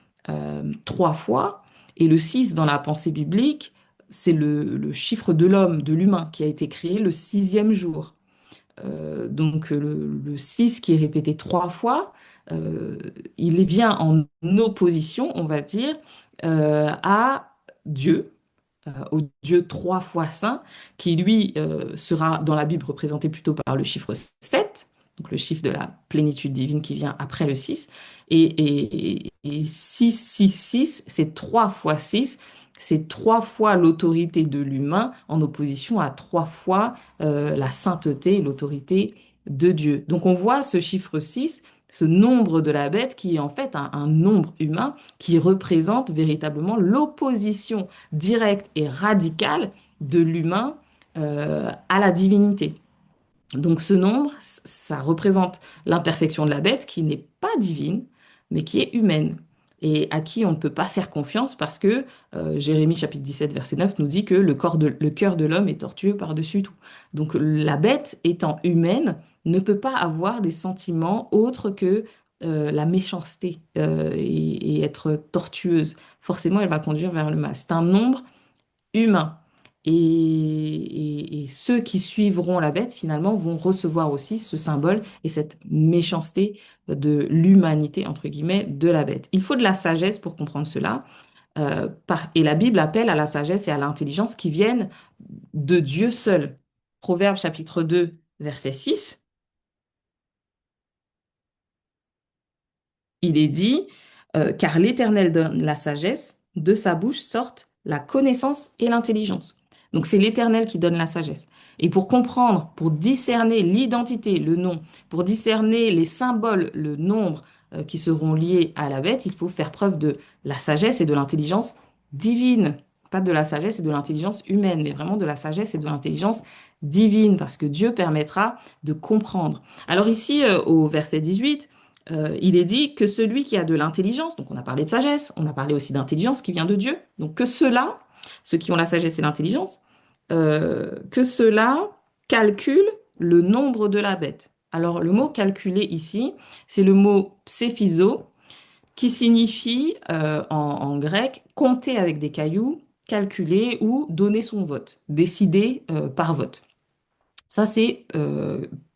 trois fois. Et le 6 dans la pensée biblique, c'est le chiffre de l'homme, de l'humain, qui a été créé le sixième jour. Donc le 6 qui est répété trois fois, euh, il vient en opposition, on va dire, à Dieu, au Dieu trois fois saint, qui lui sera dans la Bible représenté plutôt par le chiffre 7, donc le chiffre de la plénitude divine qui vient après le 6. Et 6, c'est 3 fois 6, c'est trois fois l'autorité de l'humain en opposition à trois fois la sainteté et l'autorité de Dieu. Donc on voit ce chiffre 6, ce nombre de la bête qui est en fait un nombre humain qui représente véritablement l'opposition directe et radicale de l'humain à la divinité. Donc ce nombre, ça représente l'imperfection de la bête qui n'est pas divine, mais qui est humaine et à qui on ne peut pas faire confiance parce que Jérémie chapitre 17 verset 9 nous dit que le cœur de l'homme est tortueux par-dessus tout. Donc la bête étant humaine ne peut pas avoir des sentiments autres que la méchanceté et être tortueuse. Forcément, elle va conduire vers le mal. C'est un nombre humain. Et ceux qui suivront la bête, finalement, vont recevoir aussi ce symbole et cette méchanceté de l'humanité, entre guillemets, de la bête. Il faut de la sagesse pour comprendre cela. Et la Bible appelle à la sagesse et à l'intelligence qui viennent de Dieu seul. Proverbe chapitre 2, verset 6. Il est dit, car l'Éternel donne la sagesse, de sa bouche sortent la connaissance et l'intelligence. Donc c'est l'Éternel qui donne la sagesse. Et pour comprendre, pour discerner l'identité, le nom, pour discerner les symboles, le nombre qui seront liés à la bête, il faut faire preuve de la sagesse et de l'intelligence divine. Pas de la sagesse et de l'intelligence humaine, mais vraiment de la sagesse et de l'intelligence divine, parce que Dieu permettra de comprendre. Alors ici, au verset 18, il est dit que celui qui a de l'intelligence, donc on a parlé de sagesse, on a parlé aussi d'intelligence qui vient de Dieu, donc que ceux-là, ceux qui ont la sagesse et l'intelligence, que ceux-là calculent le nombre de la bête. Alors le mot calculer ici, c'est le mot pséphiso, qui signifie en grec compter avec des cailloux, calculer ou donner son vote, décider par vote. Ça, c'est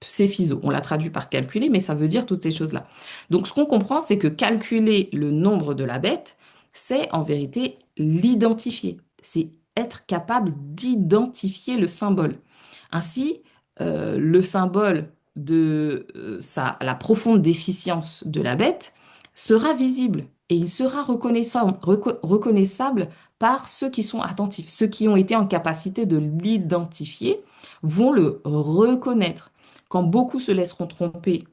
physio. On l'a traduit par calculer, mais ça veut dire toutes ces choses-là. Donc, ce qu'on comprend, c'est que calculer le nombre de la bête, c'est en vérité l'identifier. C'est être capable d'identifier le symbole. Ainsi, le symbole de la profonde déficience de la bête sera visible et il sera reconnaissable par ceux qui sont attentifs, ceux qui ont été en capacité de l'identifier vont le reconnaître. Quand beaucoup se laisseront tromper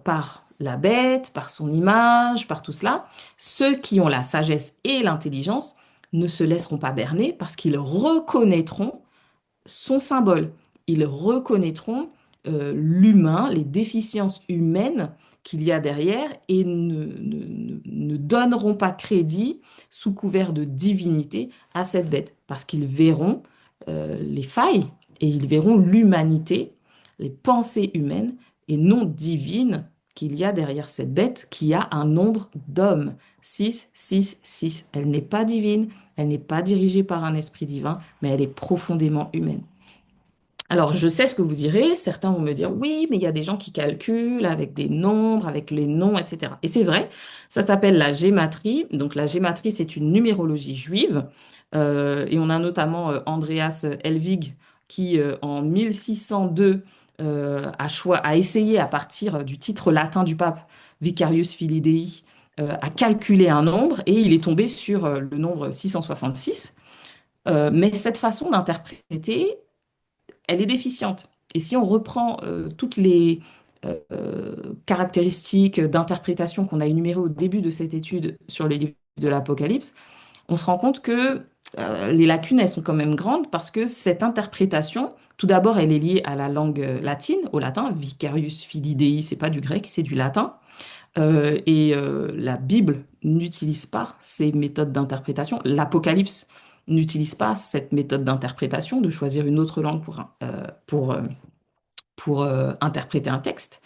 par la bête, par son image, par tout cela, ceux qui ont la sagesse et l'intelligence ne se laisseront pas berner parce qu'ils reconnaîtront son symbole. Ils reconnaîtront l'humain, les déficiences humaines qu'il y a derrière et ne donneront pas crédit sous couvert de divinité à cette bête parce qu'ils verront les failles et ils verront l'humanité, les pensées humaines et non divines qu'il y a derrière cette bête qui a un nombre d'hommes. 6, 6, 6. Elle n'est pas divine, elle n'est pas dirigée par un esprit divin, mais elle est profondément humaine. Alors, je sais ce que vous direz, certains vont me dire, oui, mais il y a des gens qui calculent avec des nombres, avec les noms, etc. Et c'est vrai, ça s'appelle la gématrie. Donc, la gématrie, c'est une numérologie juive. Et on a notamment Andreas Helvig qui, en 1602, a essayé, à partir du titre latin du pape Vicarius Filii Dei, à calculer un nombre et il est tombé sur le nombre 666. Mais cette façon d'interpréter, elle est déficiente. Et si on reprend toutes caractéristiques d'interprétation qu'on a énumérées au début de cette étude sur les livres de l'Apocalypse, on se rend compte que les lacunes, elles sont quand même grandes parce que cette interprétation, tout d'abord, elle est liée à la langue latine, au latin, vicarius filii Dei, c'est pas du grec, c'est du latin. La Bible n'utilise pas ces méthodes d'interprétation. L'Apocalypse n'utilise pas cette méthode d'interprétation, de choisir une autre langue pour interpréter un texte.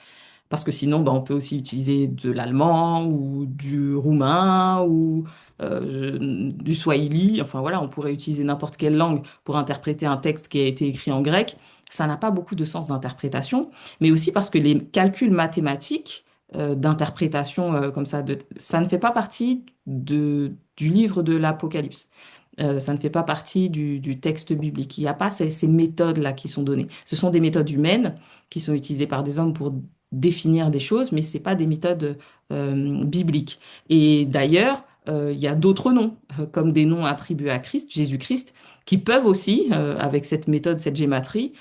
Parce que sinon, bah, on peut aussi utiliser de l'allemand ou du roumain ou du swahili. Enfin voilà, on pourrait utiliser n'importe quelle langue pour interpréter un texte qui a été écrit en grec. Ça n'a pas beaucoup de sens d'interprétation, mais aussi parce que les calculs mathématiques d'interprétation comme ça, ça ne fait pas partie du livre de l'Apocalypse. Ça ne fait pas partie du texte biblique. Il n'y a pas ces méthodes-là qui sont données. Ce sont des méthodes humaines qui sont utilisées par des hommes pour définir des choses, mais c'est pas des méthodes bibliques. Et d'ailleurs, il y a d'autres noms, comme des noms attribués à Christ, Jésus-Christ, qui peuvent aussi, avec cette méthode, cette gématrie,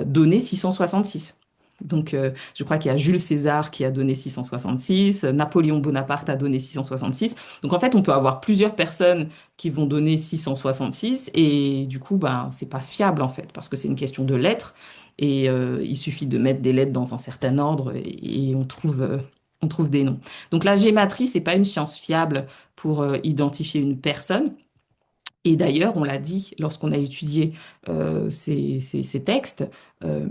donner 666. Donc, je crois qu'il y a Jules César qui a donné 666, Napoléon Bonaparte a donné 666. Donc, en fait, on peut avoir plusieurs personnes qui vont donner 666 et du coup, ben, c'est pas fiable en fait, parce que c'est une question de lettres et il suffit de mettre des lettres dans un certain ordre et on trouve des noms. Donc, la gématrie, c'est pas une science fiable pour identifier une personne. Et d'ailleurs, on l'a dit lorsqu'on a étudié ces textes, euh,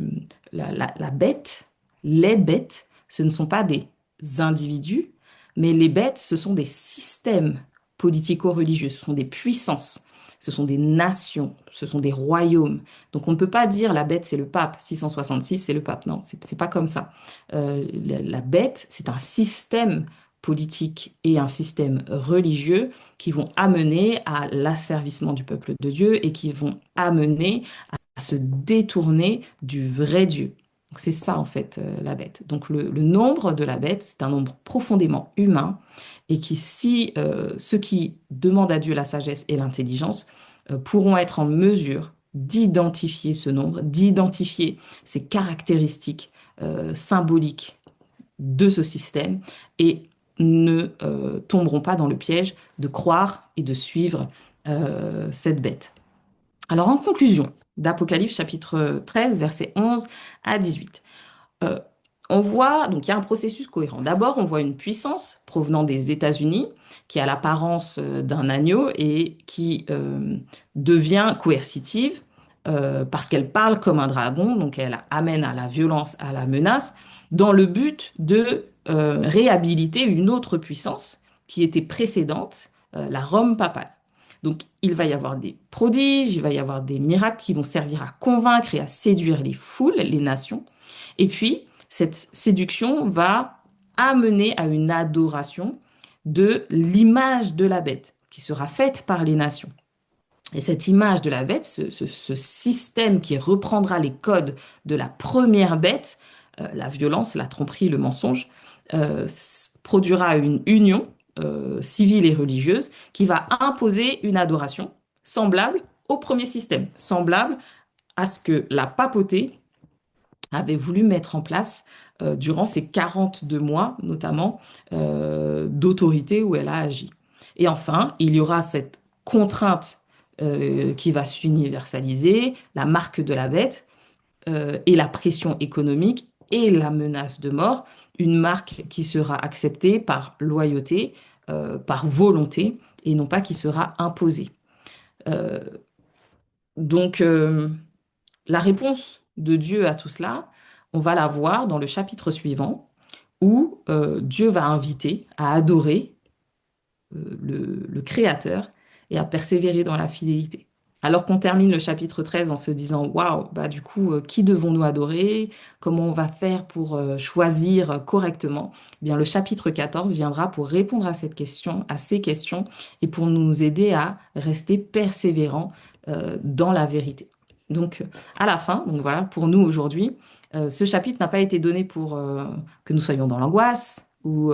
la bête, les bêtes, ce ne sont pas des individus, mais les bêtes, ce sont des systèmes politico-religieux, ce sont des puissances, ce sont des nations, ce sont des royaumes. Donc on ne peut pas dire la bête, c'est le pape, 666, c'est le pape. Non, c'est pas comme ça. La bête, c'est un système politique et un système religieux qui vont amener à l'asservissement du peuple de Dieu et qui vont amener à se détourner du vrai Dieu. Donc c'est ça en fait la bête. Donc le nombre de la bête, c'est un nombre profondément humain et qui, si ceux qui demandent à Dieu la sagesse et l'intelligence pourront être en mesure d'identifier ce nombre, d'identifier ces caractéristiques symboliques de ce système et ne tomberont pas dans le piège de croire et de suivre cette bête. Alors en conclusion d'Apocalypse chapitre 13, versets 11 à 18, euh, on voit, donc il y a un processus cohérent. D'abord, on voit une puissance provenant des États-Unis qui a l'apparence d'un agneau et qui devient coercitive parce qu'elle parle comme un dragon, donc elle amène à la violence, à la menace, dans le but de réhabiliter une autre puissance qui était précédente, la Rome papale. Donc il va y avoir des prodiges, il va y avoir des miracles qui vont servir à convaincre et à séduire les foules, les nations. Et puis, cette séduction va amener à une adoration de l'image de la bête qui sera faite par les nations. Et cette image de la bête, ce système qui reprendra les codes de la première bête, la violence, la tromperie, le mensonge, produira une union civile et religieuse qui va imposer une adoration semblable au premier système, semblable à ce que la papauté avait voulu mettre en place durant ces 42 mois, notamment, d'autorité où elle a agi. Et enfin, il y aura cette contrainte qui va s'universaliser, la marque de la bête, et la pression économique et la menace de mort, une marque qui sera acceptée par loyauté, par volonté, et non pas qui sera imposée. Euh, donc, la réponse de Dieu à tout cela, on va la voir dans le chapitre suivant, où Dieu va inviter à adorer le Créateur et à persévérer dans la fidélité. Alors qu'on termine le chapitre 13 en se disant, waouh, bah du coup, qui devons-nous adorer? Comment on va faire pour choisir correctement? Eh bien, le chapitre 14 viendra pour répondre à cette question, à ces questions, et pour nous aider à rester persévérants dans la vérité. Donc, à la fin, donc voilà, pour nous aujourd'hui, ce chapitre n'a pas été donné pour que nous soyons dans l'angoisse ou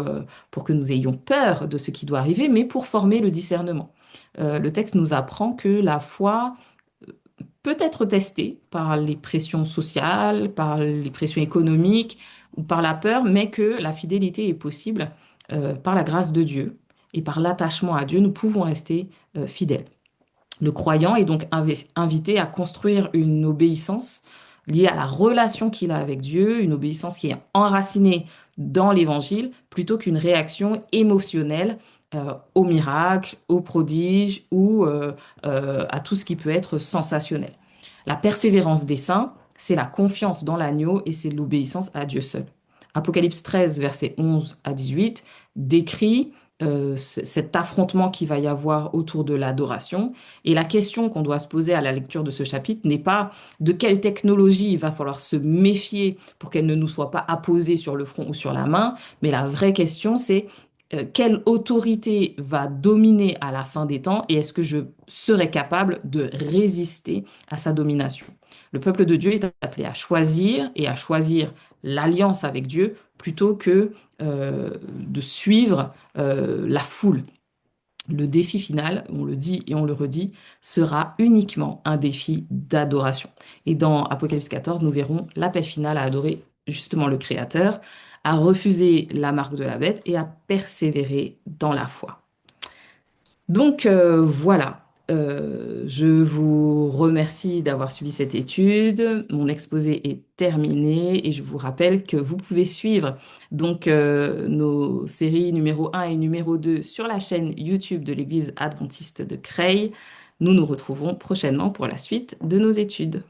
pour que nous ayons peur de ce qui doit arriver, mais pour former le discernement. Le texte nous apprend que la foi peut être testé par les pressions sociales, par les pressions économiques ou par la peur, mais que la fidélité est possible par la grâce de Dieu et par l'attachement à Dieu, nous pouvons rester fidèles. Le croyant est donc invité à construire une obéissance liée à la relation qu'il a avec Dieu, une obéissance qui est enracinée dans l'Évangile, plutôt qu'une réaction émotionnelle au miracle, au prodige ou à tout ce qui peut être sensationnel. La persévérance des saints, c'est la confiance dans l'agneau et c'est l'obéissance à Dieu seul. Apocalypse 13, versets 11 à 18, décrit cet affrontement qu'il va y avoir autour de l'adoration. Et la question qu'on doit se poser à la lecture de ce chapitre n'est pas de quelle technologie il va falloir se méfier pour qu'elle ne nous soit pas apposée sur le front ou sur la main, mais la vraie question c'est quelle autorité va dominer à la fin des temps et est-ce que je serai capable de résister à sa domination? Le peuple de Dieu est appelé à choisir et à choisir l'alliance avec Dieu plutôt que de suivre la foule. Le défi final, on le dit et on le redit, sera uniquement un défi d'adoration. Et dans Apocalypse 14, nous verrons l'appel final à adorer justement le Créateur, à refuser la marque de la bête et à persévérer dans la foi. Donc voilà. Je vous remercie d'avoir suivi cette étude. Mon exposé est terminé et je vous rappelle que vous pouvez suivre donc nos séries numéro 1 et numéro 2 sur la chaîne YouTube de l'Église adventiste de Creil. Nous nous retrouvons prochainement pour la suite de nos études.